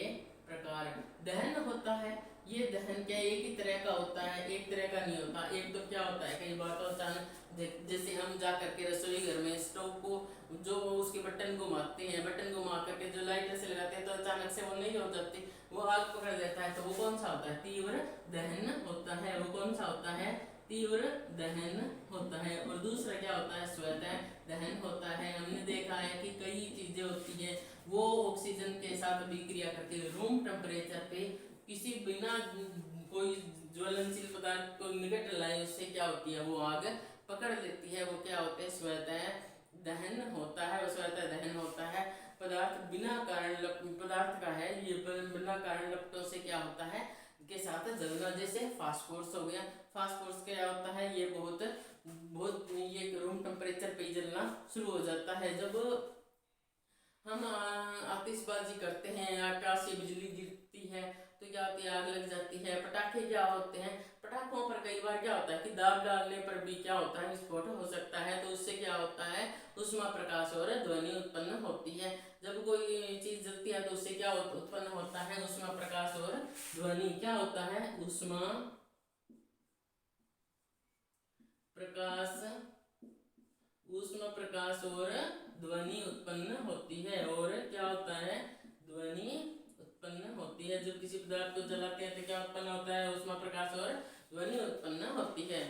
Speaker 1: प्रकार। दहन होता है, ये दहन क्या एक ही तरह का होता है, एक तरह का नहीं होता। एक तो क्या होता है, कई बार तो अचानक जैसे हम जा करके रसोई घर में स्टोव को जो उसके बटन घुमाते हैं, बटन घुमा करके जो लाइटर से लगाते हैं, तो अचानक से वो नहीं हो जाती, वो आग पकड़ लेता है। तो वो कौन सा होता है, तीव्र दहन होता है। वो कौन सा होता है, तीव्र दहन होता है। और दूसरा क्या होता है, स्वतः दहन होता है। हमने देखा है कि कई चीजें होती है, वो ऑक्सीजन के साथ अभिक्रिया करती है रूम टेम्परेचर पे, किसी बिना कोई ज्वलनशील पदार्थ को निकट लाए, उससे क्या होती है, वो आग पकड़ लेती है। वो क्या होते हैं, स्वतः दहन होता है। वो स्वतः दहन होता है। पदार्थ बिना कारण पदार्थ का है, ये बिना कारण लपटों से क्या होता है, के साथ जलना। जैसे फास्फोरस हो गया, फास्फोरस क्या होता है, ये बहुत बहुत ये रूम टेम्परेचर पे जलना शुरू हो जाता है। जब हम आतिशबाजी करते हैं, आकाश से बिजली गिरती है, तो क्या होती है, आग लग जाती है। पटाखे क्या होते हैं, पटाखों पर कई बार क्या होता है कि दाब डालने पर भी क्या होता है, विस्फोट हो सकता है। तो उससे क्या होता है, उष्मा प्रकाश और ध्वनि उत्पन्न होती है। जब कोई चीज जलती है तो उससे क्या उत्पन्न होता है, उष्मा प्रकाश और ध्वनि। क्या होता है, उष्मा प्रकाश, उष्मा प्रकाश और ध्वनि उत्पन्न होती है। और क्या होता है, ध्वनि उत्पन्न होती है। जब किसी पदार्थ को जलाते हैं तो क्या उत्पन्न होता है, उष्मा प्रकाश और ध्वनि उत्पन्न होती है।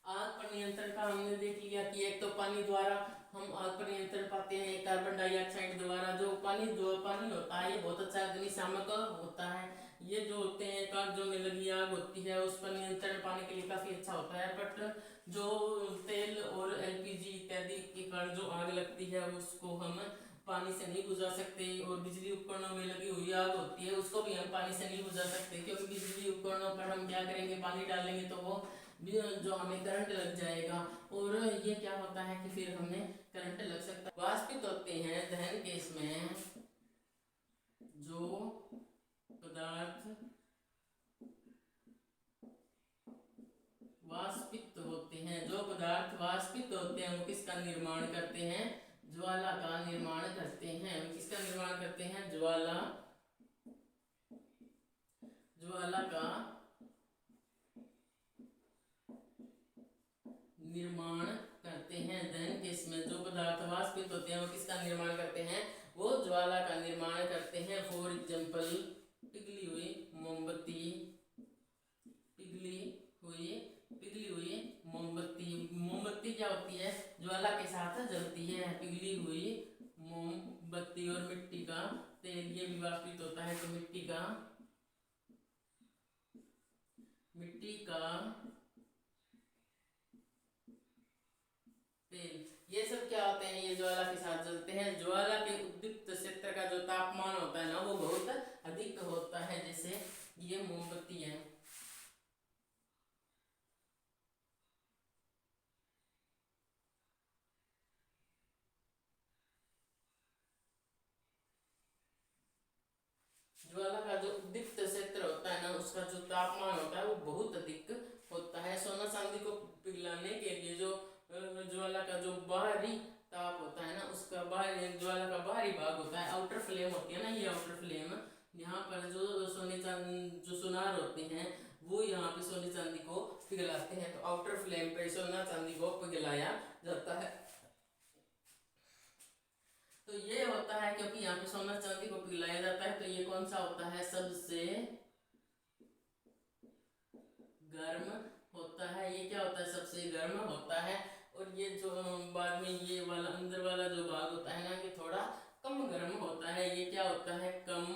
Speaker 1: आग पर नियंत्रण का हमने देख लिया कि एक तो पानी द्वारा हम आग पर नियंत्रण पाते हैं, कार्बन डाइऑक्साइड द्वारा। जो पानी होता है, ये बहुत अच्छा अग्निशामक होता है। ये जो होते हैं, कागजों में लगी आग होती है, उस पर नियंत्रण पाने के लिए काफी अच्छा होता है। बट जो तेल और एलपीजी इत्यादि के कारण जो आग लगती है, उसको हम पानी से नहीं बुझा सकते। और बिजली उपकरणों में लगी हुई आग होती है, उसको भी हम पानी से नहीं बुझा सकते, क्योंकि बिजली उपकरणों पर हम क्या करेंगे, पानी डालेंगे तो वो जो हमें करंट लग जाएगा। और ये क्या होता है कि फिर हमें करंट लग सकता है। वाष्पित होते हैं दहन गैस में जो पदार्थ वाष्पित होते हैं, जो पदार्थ वाष्पित होते हैं, वो किसका निर्माण करते हैं, ज्वाला का निर्माण करते हैं। किसका निर्माण करते हैं, ज्वाला, ज्वाला का निर्माण करते हैं। दहन गैस में जो पदार्थ वाष्पित होते हैं, वो किसका निर्माण करते हैं, वो ज्वाला का निर्माण करते हैं। फॉर एग्जाम्पल, पिघली हुई मोमबत्ती, पिघली हुई मोमबत्ती। मोमबत्ती क्या होती है, ज्वाला के साथ जलती है। पिघली हुई मोमबत्ती। और मिट्टी का तेल, ये भी वाष्पित होता है। तो मिट्टी का तेल, ये सब क्या होते हैं, ये ज्वाला के साथ जलते हैं। ज्वाला के उद्दीप्त क्षेत्र का जो तापमान होता है ना, वो बहुत अधिक होता है। जैसे ये मोमबत्ती है, ज्वाला का जो उद्दीप्त क्षेत्र होता है ना, उसका जो तापमान होता है वो बहुत अधिक होता है। सोना चांदी को पिघलाने के लिए जो ज्वाला का जो बाहरी ताप होता है ना, उसका बाहरी ज्वाला का बाहरी भाग होता है, आउटर फ्लेम होती है ना, ये आउटर फ्लेम, यहाँ पर जो सोने चांदी जो सुनार होते हैं, वो यहाँ पे सोने चांदी को पिघलाते हैं। तो आउटर फ्लेम पे सोना चांदी को पिघलाया जाता है। तो ये होता है, क्योंकि यहाँ पे सोना चांदी को पिघलाया जाता है, तो ये कौन सा होता है, सबसे गर्म होता है। ये क्या होता है, सबसे गर्म होता है। और ये जो बाद में ये वाला अंदर वाला जो भाग होता है ना, ये थोड़ा कम गर्म होता है। ये क्या होता है, कम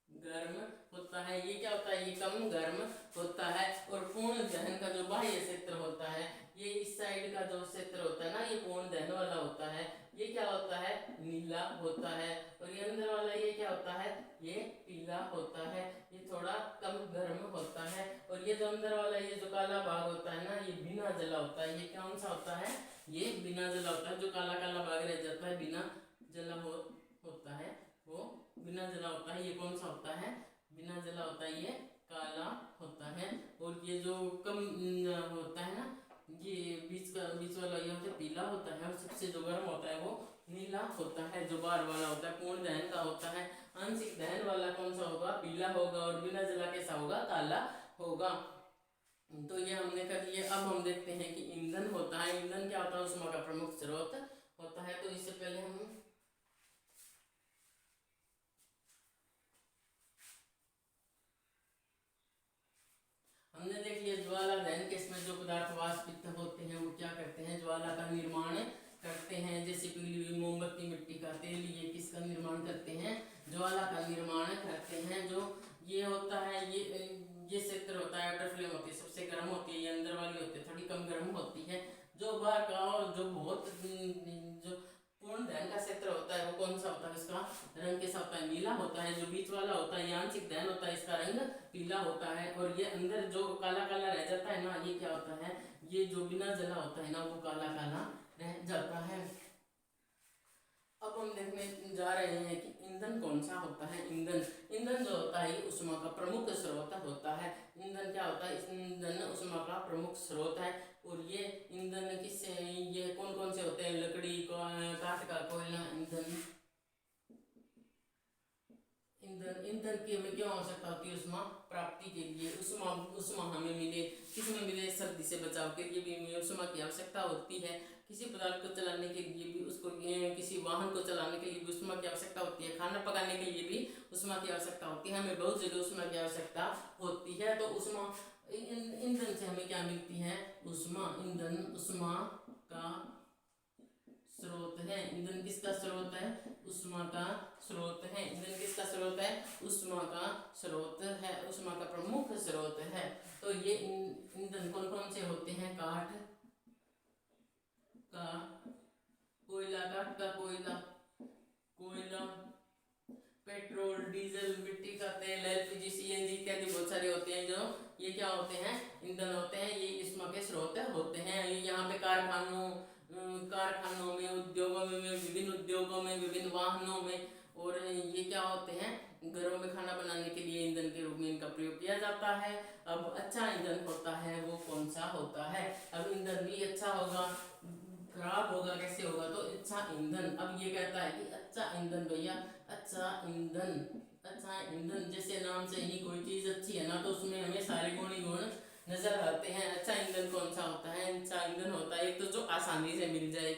Speaker 1: गर्म होता है। ये क्या होता है, ये कम गर्म होता है। और पूर्ण दहन का जो बाह्य क्षेत्र होता है, ये इस साइड का जो क्षेत्र होता है ना, ये पूर्ण दहन वाला होता है। ये क्या होता है, नीला होता है। और ये अंदर वाला ये क्या होता है, ये पीला होता है। ये थोड़ा कम गर्म होता है। और ये जो अंदर वाला ये जो काला भाग होता है ना, ये बिना जला होता है। ये कौन सा होता है, ये बिना जला होता है। जो काला काला भाग रह जाता है बिना जला होता है, वो बिना जला होता है। ये कौन सा होता है, बिना जला होता है, ये काला होता है। और ये जो कम होता है ना, ये बीच वाला ये होता है पीला होता है। और सबसे जो गर्म होता है वो नीला होता है, जो बार वाला होता है, पूर्ण दहन का होता है। आंशिक दहन वाला कौन सा होगा, पीला होगा। और बिना जला कैसा होगा, काला होगा। तो ये हमने कर लिए। अब हम देखते हैं कि ईंधन होता है। ईंधन क्या होता है, ऊष्मा का प्रमुख स्रोत होता है। तो इससे पहले हमने देख लिया ज्वाला दहन के इसमें जो पदार्थ वाष्पित होते हैं वो क्या करते हैं, ज्वाला का निर्माण करते हैं। जैसे पिघली हुई मोमबत्ती, मिट्टी का तेल, ये किसका निर्माण करते हैं, ज्वाला का निर्माण करते हैं। जो ये होता है, ये क्षेत्र होता है, आउटर फ्लेम होती है, सबसे गर्म होती है। ये अंदर वाली होती है, थोड़ी कम गर्म होती है। जो बाहर का और जो बहुत जो पूर्ण दहन का क्षेत्र होता है वो कौन सा होता है, इसका रंग कैसा होता है, नीला होता है। जो बीच वाला होता है, आंशिक दहन होता है, इसका रंग पीला होता है। और ये अंदर जो काला काला रह जाता है ना, ये क्या होता है, ये जो बिना जला होता है ना, वो काला काला रह जाता है। अब हम देखने जा रहे हैं कि ईंधन कौन सा होता है। ईंधन जो होता है ये ऊष्मा का प्रमुख स्रोत होता है। ईंधन क्या होता है, ईंधन ऊष्मा का प्रमुख स्रोत है। और ये ईंधन किससे, ये कौन कौन से होते हैं, लकड़ी, काठ का कोयला, ईंधन ईंधन की हमें क्यों आवश्यकता होती है, ऊष्मा प्राप्ति के लिए। ऊष्मा हमें मिले, किसमें मिले, सर्दी से बचाव के लिए भी हमें ऊष्मा की आवश्यकता होती है। किसी पदार्थ को चलाने के लिए भी, उसको किसी वाहन को चलाने के लिए भी ऊष्मा की आवश्यकता होती है। खाना पकाने के लिए भी ऊष्मा की आवश्यकता होती है। हमें बहुत जगह ऊष्मा की आवश्यकता होती है। तो ऊष्मा ईंधन से हमें क्या मिलती है, ऊष्मा। ईंधन ऊष्मा का स्रोत है। ईंधन किसका स्रोत है, ऊष्मा का स्रोत है। ईंधन किसका स्रोत है, ऊष्मा का स्रोत है, ऊष्मा का प्रमुख स्रोत है। तो ये ईंधन कौन कौन से होते हैं, काठ का कोयला, काठ का कोयला, पेट्रोल, डीजल, मिट्टी का तेल, एलपीजी, सीएनजी इत्यादि बहुत सारे होते हैं। जो ये क्या होते हैं, ईंधन होते हैं। ये ऊष्मा के स्रोत होते हैं। यहाँ पे कारखानों में, उद्योगों में, विभिन्न उद्योगों में, विभिन्न वाहनों में, और ये क्या होते हैं, घरों में खाना बनाने के लिए ईंधन के रूप में इनका प्रयोग किया जाता है। अब अच्छा ईंधन होता है वो कौन सा होता है। अब ईंधन भी अच्छा होगा, खराब होगा, कैसे होगा, तो अच्छा ईंधन। अब ये कहता है कि अच्छा ईंधन भैया, अच्छा ईंधन जैसे नाम से ही कोई चीज अच्छी है ना, तो उसमें हमें सारे गुण ही गुण नजर आते हैं। अच्छा ईंधन कौन सा होता है, अच्छा ईंधन होता है एक तो जो आसानी से मिल जाए।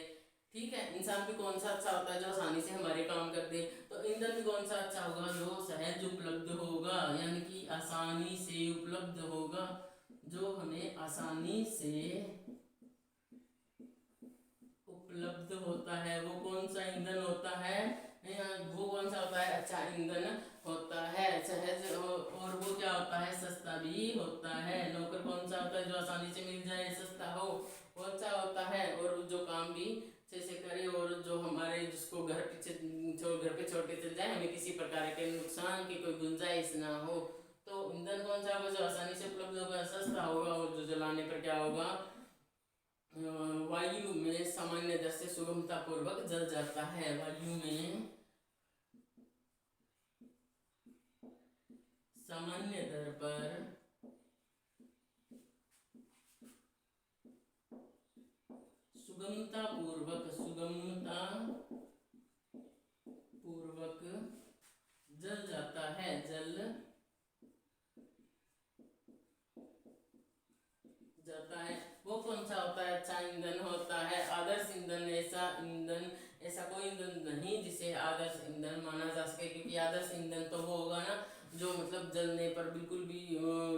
Speaker 1: ठीक है, इंसान भी कौन सा अच्छा होता है, जो आसानी से हमारे काम कर दे। तो ईंधन भी कौन सा अच्छा होगा, जो सहज उपलब्ध होगा, यानी कि आसानी से उपलब्ध होगा। जो हमें आसानी से उपलब्ध होता है वो कौन सा ईंधन होता है, वो कौन सा होता है, अच्छा ईंधन होता है। सहज और वो क्या होता है, सस्ता भी होता है। नौकर कौन सा होता है, जो आसानी से मिल जाए, सस्ता हो, वो अच्छा होता है। और जो काम भी अच्छे से करे, और जो हमारे जिसको घर पे छोड़ के चल जाए, हमें किसी प्रकार के नुकसान की कोई गुंजाइश ना हो। तो ईंधन कौन सा होगा, जो आसानी से उपलब्ध होगा, सस्ता होगा, और जो जलाने पर क्या होगा, वायु में सामान्य दर से सुगमता पूर्वक जल जाता है। वायु में सामान्य दर पर सुगमता पूर्वक जल जाता है, जल जाता है। वो कौन सा होता है, अच्छा ईंधन होता है। आदर्श ईंधन, ऐसा कोई ईंधन नहीं जिसे आदर्श ईंधन माना जा सके, क्योंकि आदर्श ईंधन तो वो होगा ना जो मतलब जलने पर बिल्कुल भी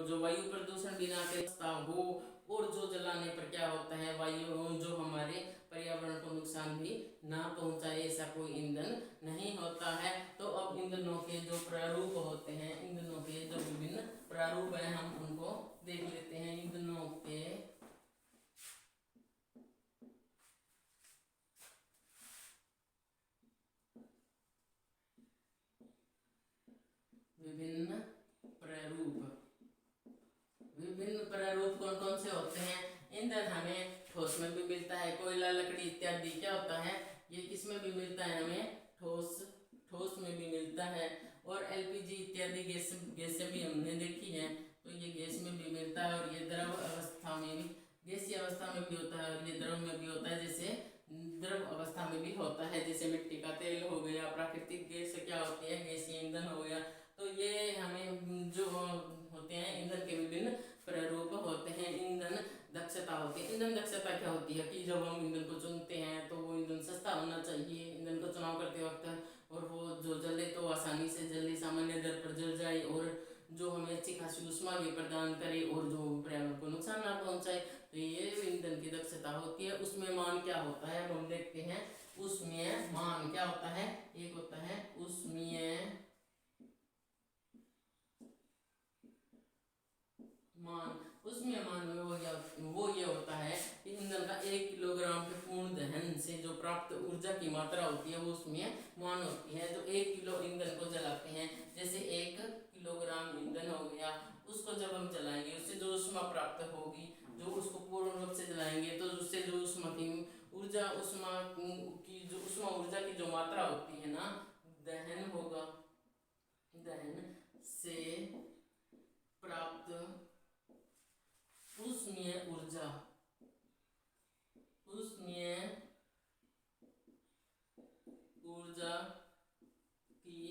Speaker 1: जो वायु प्रदूषण भी ना करता हो, और जो जलाने पर क्या होता है, वायु जो हमारे पर्यावरण को नुकसान भी ना पहुंचाए, ऐसा कोई ईंधन नहीं होता है। तो अब ईंधनों के जो प्रारूप होते हैं, ईंधनों के जो विभिन्न प्रारूप हैं, हम उनको देख लेते हैं। ईंधनों के विभिन्न प्रारूप, विभिन्न प्रारूप कौन कौन से होते हैं? ईंधन हमें ठोस में भी मिलता है, कोयला, लकड़ी इत्यादि क्या होता है, ये किस में भी मिलता है, हमें ठोस में भी मिलता है। और एलपीजी इत्यादि गैसें भी हमने देखी है, तो ये गैस में भी मिलता है, और ये द्रव अवस्था में भी, गैसीय अवस्था में भी होता है, और ये द्रव में भी होता है, जैसे द्रव अवस्था में भी होता है, जैसे मिट्टी का तेल हो गया, प्राकृतिक गैस क्या होती है, गैसीय ईंधन हो गया। तो ये हमें जो होते हैं ईंधन के विभिन्न प्रारूप होते हैं। ईंधन दक्षता होती है। ईंधन दक्षता क्या होती है कि जब हम ईंधन को चुनते हैं तो वो ईंधन सस्ता होना चाहिए ईंधन को चुनाव करते वक्त, और वो जो जले तो आसानी से जले, सामान्य दर पर जल जाए, और जो हमें अच्छी खासी ऊष्मा भी प्रदान करे, और जो पर्यावरण को नुकसान ना पहुंचाए। तो ये ईंधन की दक्षता होती है। उसमें मान क्या होता है, हम देखते हैं। उसमें मान क्या होता है, एक होता है उसमें मान। उसमें मान में वो ये होता है कि ईंधन का 1 किलोग्राम के पूर्ण दहन से जो प्राप्त ऊर्जा की मात्रा होती है वो उसमें मान होती है। जो 1 किलो ईंधन को जलाते हैं, जैसे 1 किलोग्राम ईंधन हो गया, उसको जब हम जलाएंगे उससे जो ऊष्मा प्राप्त होगी, जो उसको पूर्ण रूप से जलाएंगे तो उससे जो ऊष्मा की ऊर्जा ऊर्जा की जो मात्रा होती है ना, दहन होगा, दहन से प्राप्त ऊष्मीय ऊर्जा, ऊष्मीय ऊर्जा की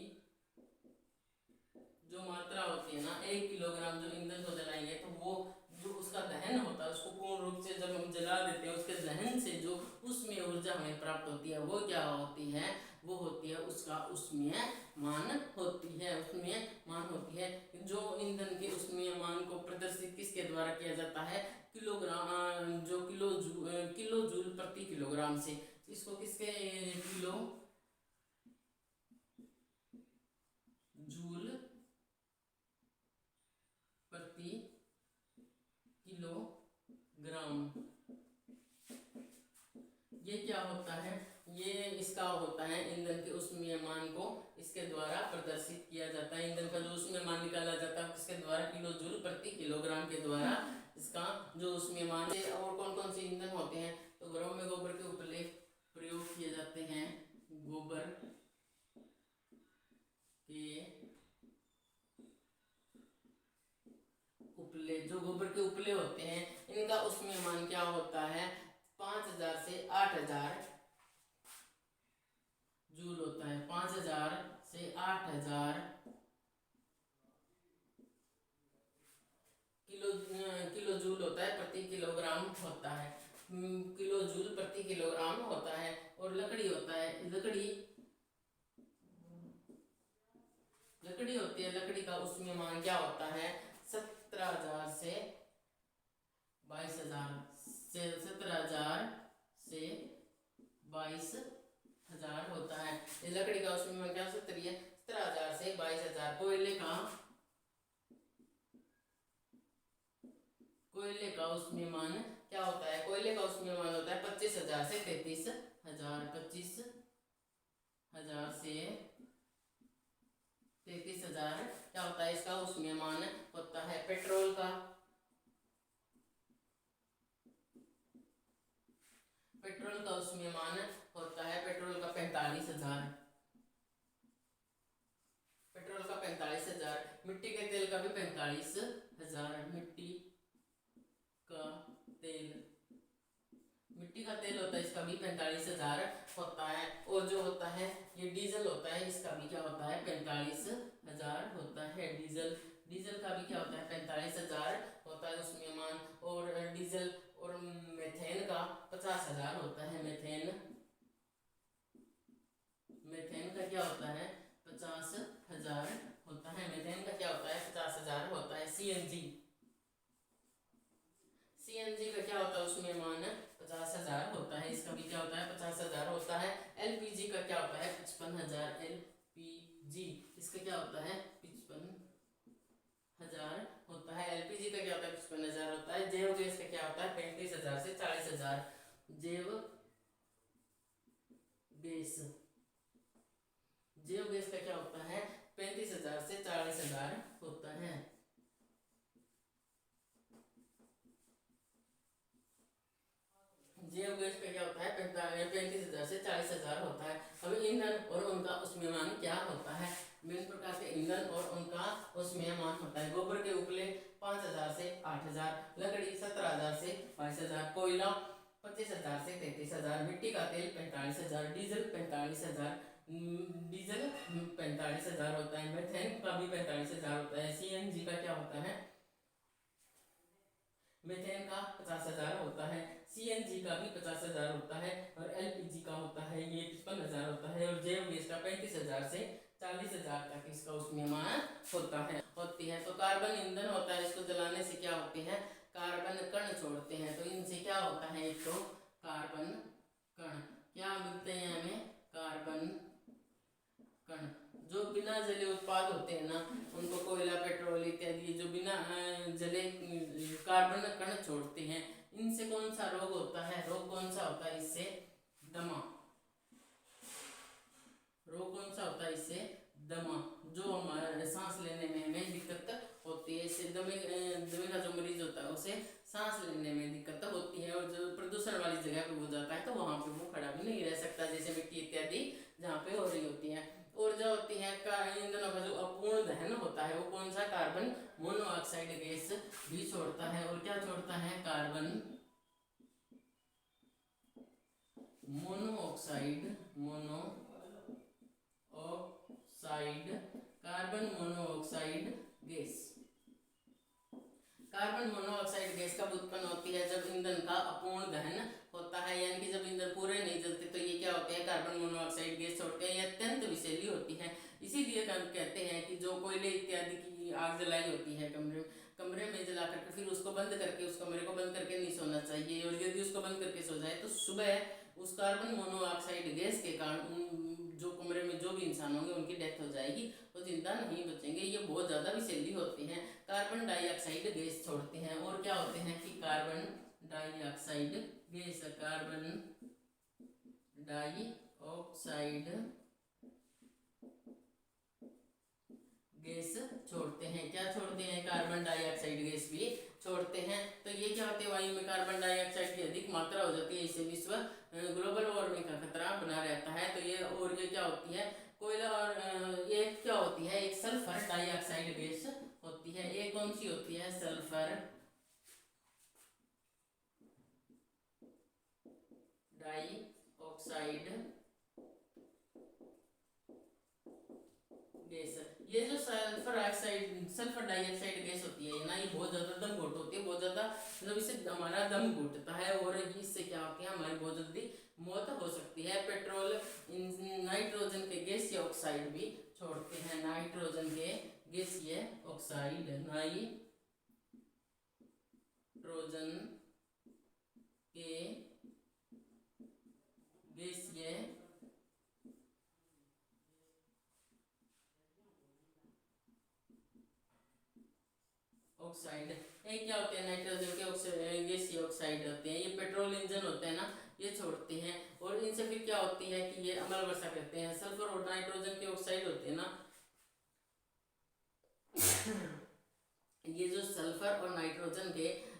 Speaker 1: जो मात्रा होती है ना, 1 किलोग्राम जो ईंधन को जलाएंगे तो वो जो उसका दहन होता है, उसको पूर्ण रूप से जब हम जला देते हैं, उसके दहन से जो ऊष्मीय ऊर्जा हमें प्राप्त होती है वो क्या होती है, वो होती है उसका ऊष्मीय मान होती है, ऊष्मीय मान होती है। जो ईंधन के ऊष्मीय मान को प्रदर्शित किसके द्वारा किया जाता है, किलोग्राम, जो किलो जूल प्रति किलोग्राम से। इसको किसके किलो जूल प्रति किलोग्राम, ये क्या होता है, ये इसका होता है ईंधन के ऊष्मीय मान को इसके द्वारा प्रदर्शित किया जाता है। ईंधन का जो ऊष्मीय मान निकाला जाता है किसके द्वारा, किलो जूल प्रति किलोग्राम के द्वारा इसका जो ऊष्मीय मान है। और कौन कौन से ईंधन होते हैं, तो घरों में गोबर के उपले प्रयोग किए जाते हैं, गोबर के उपले, जो गोबर के उपले होते हैं इनका ऊष्मीय मान क्या होता है, 5000 से 8000 जूल होता है। 5000 से 8000 किलो जूल होता है, प्रति किलोग्राम होता है, किलो जूल प्रति किलोग्राम होता है। और लकड़ी होता है, लकड़ी होती है, लकड़ी का ऊष्मीय मान क्या होता है, 17,000 से 22,000 से 17,000 से 22,000 होता है। ये लकड़ी का ऊष्मीय मान क्या 17,000 से 22,000। कोयले का ऊष्मीय मान क्या होता है, कोयले का ऊष्मीय मान होता है 25,000 से 33,000, 25,000 से 33,000 क्या होता है, इसका ऊष्मीय मान होता है। पेट्रोल का ऊष्मीय मान होता है, पेट्रोल का 45,000, पेट्रोल का 45,000। मिट्टी के तेल का भी 45,000, मिट्टी का तेल होता है, इसका भी 45,000 होता है। और जो होता है ये डीजल होता है, इसका भी क्या होता है, 45,000 होता है। डीजल का भी क्या होता है, 45,000 होता है ऊष्मीय मान। और डीजल और मेथेन का 50,000 होता है। मेथेन का क्या होता है, 50,000 होता है। मेथेन का क्या होता है, 50,000 होता है। सीएनजी LPG इसका क्या होता है 55,000 होता है। LPG का क्या होता है 55,000 होता है। जैव गैस का क्या होता है 35,000 से 40,000। जैव गैस का क्या होता है 35,000 से 40,000 होता है। जैव गैस का क्या होता है 35,000 से 40,000 होता है। अब ईंधन और उनका उसमेयमान क्या होता है। विभिन्न प्रकार के ईंधन और उनका उसमेयमान होता है। गोबर के उपले 5,000 से 8,000, लकड़ी 17,000 से 22,000, कोयला 25,000 से 33,000, मिट्टी का तेल 45,000, डीजल 45,000 होता है। मीथेन का भी 45,000 होता है। CNG का क्या होता है मीथेन का 50,000 होता है। CNG का भी 50,000 होता है और LPG का होता है ये 55,000 होता है। और जैव गैस का 35,000 से 40,000 तक इसका उसमेयमान होता है होती है। तो कार्बन ईंधन होता है, इसको जलाने से क्या होते हैं कार्बन कण छोड़ते हैं। तो इनसे क्या होता है एक तो कार्बन कण क्या मिलते हैं हमें कार्बन कण। जो बिना जले उत्पाद होते हैं ना उनको कोयला पेट्रोल इत्यादि जो बिना जले कार्बन कण छोड़ते हैं। इनसे कौन सा रोग होता है रोग कौन सा होता है इससे दमा। रोग कौन सा होता है इससे दमा। जो हमारे सांस लेने में हमें दिक्कत होती है इससे दमे का जो मरीज होता है उसे सांस लेने में दिक्कत होती है। और जो प्रदूषण वाली जगह पे हो जाता है तो वहां पे वो खड़ा भी नहीं रह सकता जैसे मिट्टी इत्यादि जहाँ पे हो रही होती है। और जो होती है ईंधनों का जो अपूर्ण दहन होता है वो कौन सा कार्बन मोनोऑक्साइड गैस भी छोड़ता है। और क्या छोड़ता है carbon monoxide carbon monoxide gas. Carbon monoxide gas कब उत्पन्न होती है जब ईंधन का अपूर्ण दहन होता है, यानी कि जब ईंधन पूरे नहीं जलते तो ये क्या होते हैं कार्बन मोनोऑक्साइड गैस छोड़ते हैं। ये अत्यंत विषैली होती है। इसीलिए हम कहते हैं कि जो कोयले इत्यादि की आग जलाई होती है कमरे में जला करके फिर उसको बंद करके उस कमरे को बंद करके नहीं सोना चाहिए। और यदि उसको बंद करके सो जाए तो सुबह उस कार्बन मोनोऑक्साइड गैस के कारण जो कमरे में जो भी इंसान होंगे उनकी डेथ हो जाएगी, वो जिंदा नहीं बचेंगे। ये बहुत ज़्यादा विषैली होती हैं। कार्बन डाइऑक्साइड गैस छोड़ते हैं। और क्या होते हैं कि कार्बन डाइऑक्साइड गैस छोड़ते हैं। क्या छोड़ते हैं कार्बन डाइऑक्साइड गैस भी छोड़ते हैं। तो ये क्या होते हैं वायु में कार्बन डाइऑक्साइड की अधिक मात्रा हो जाती है, इससे विश्व ग्लोबल वार्मिंग का खतरा बना रहता है। तो ये और ये क्या होती है कोयला और ये क्या होती है एक सल्फर डाइऑक्साइड गैस होती है। ये कौन सी होती है सल्फर डाइऑक्साइड गैस। ये जो सल्फर डाइऑक्साइड गैस होती है ना ये बहुत ज्यादा दम घोट होती है, बहुत ज्यादा मतलब इससे हमारा दम घुटता है और इससे क्या होती है हमारी बहुत जल्दी मौत हो सकती है। पेट्रोल नाइट्रोजन के गैसीय ऑक्साइड भी छोड़ते हैं। नाइट्रोजन के गैसीय ऑक्साइड नाइट्रोजन के गैसीय ऑक्साइड ये क्या होते हैं नाइट्रोजन के गैसीय ऑक्साइड होते हैं। ये पेट्रोल इंजन होते हैं ना ये छोड़ते हैं। और इनसे फिर क्या होती है कि ये अम्ल वर्षा करते हैं। सल्फर और नाइट्रोजन के ऑक्साइड होते हैं ना ये जो सल्फर और नाइट्रोजन के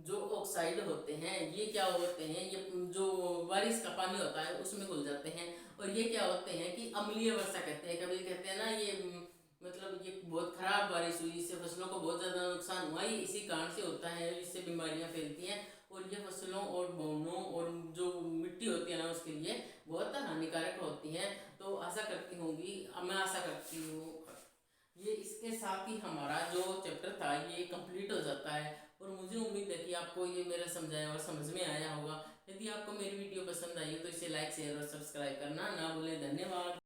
Speaker 1: जो ऑक्साइड होते हैं ये क्या होते हैं ये जो बारिश का पानी होता है उसमें घुल जाते हैं। और ये क्या होते हैं कि अम्लीय वर्षा कहते हैं। कभी कहते हैं ना ये मतलब ये बहुत खराब बारिश हुई, इससे फसलों को बहुत ज़्यादा नुकसान हुआ, ये इसी कारण से होता है। इससे बीमारियां फैलती हैं और ये फसलों और भवनों और जो मिट्टी होती है ना उसके लिए बहुत हानिकारक होती है। तो आशा करती होंगी मैं आशा करती हूँ ये इसके साथ ही हमारा जो चैप्टर था ये कंप्लीट हो जाता है। और मुझे उम्मीद है कि आपको ये मेरा समझाया और समझ में आया होगा। यदि आपको मेरी वीडियो पसंद आई हो तो इसे लाइक शेयर और सब्सक्राइब करना ना भूलें। धन्यवाद।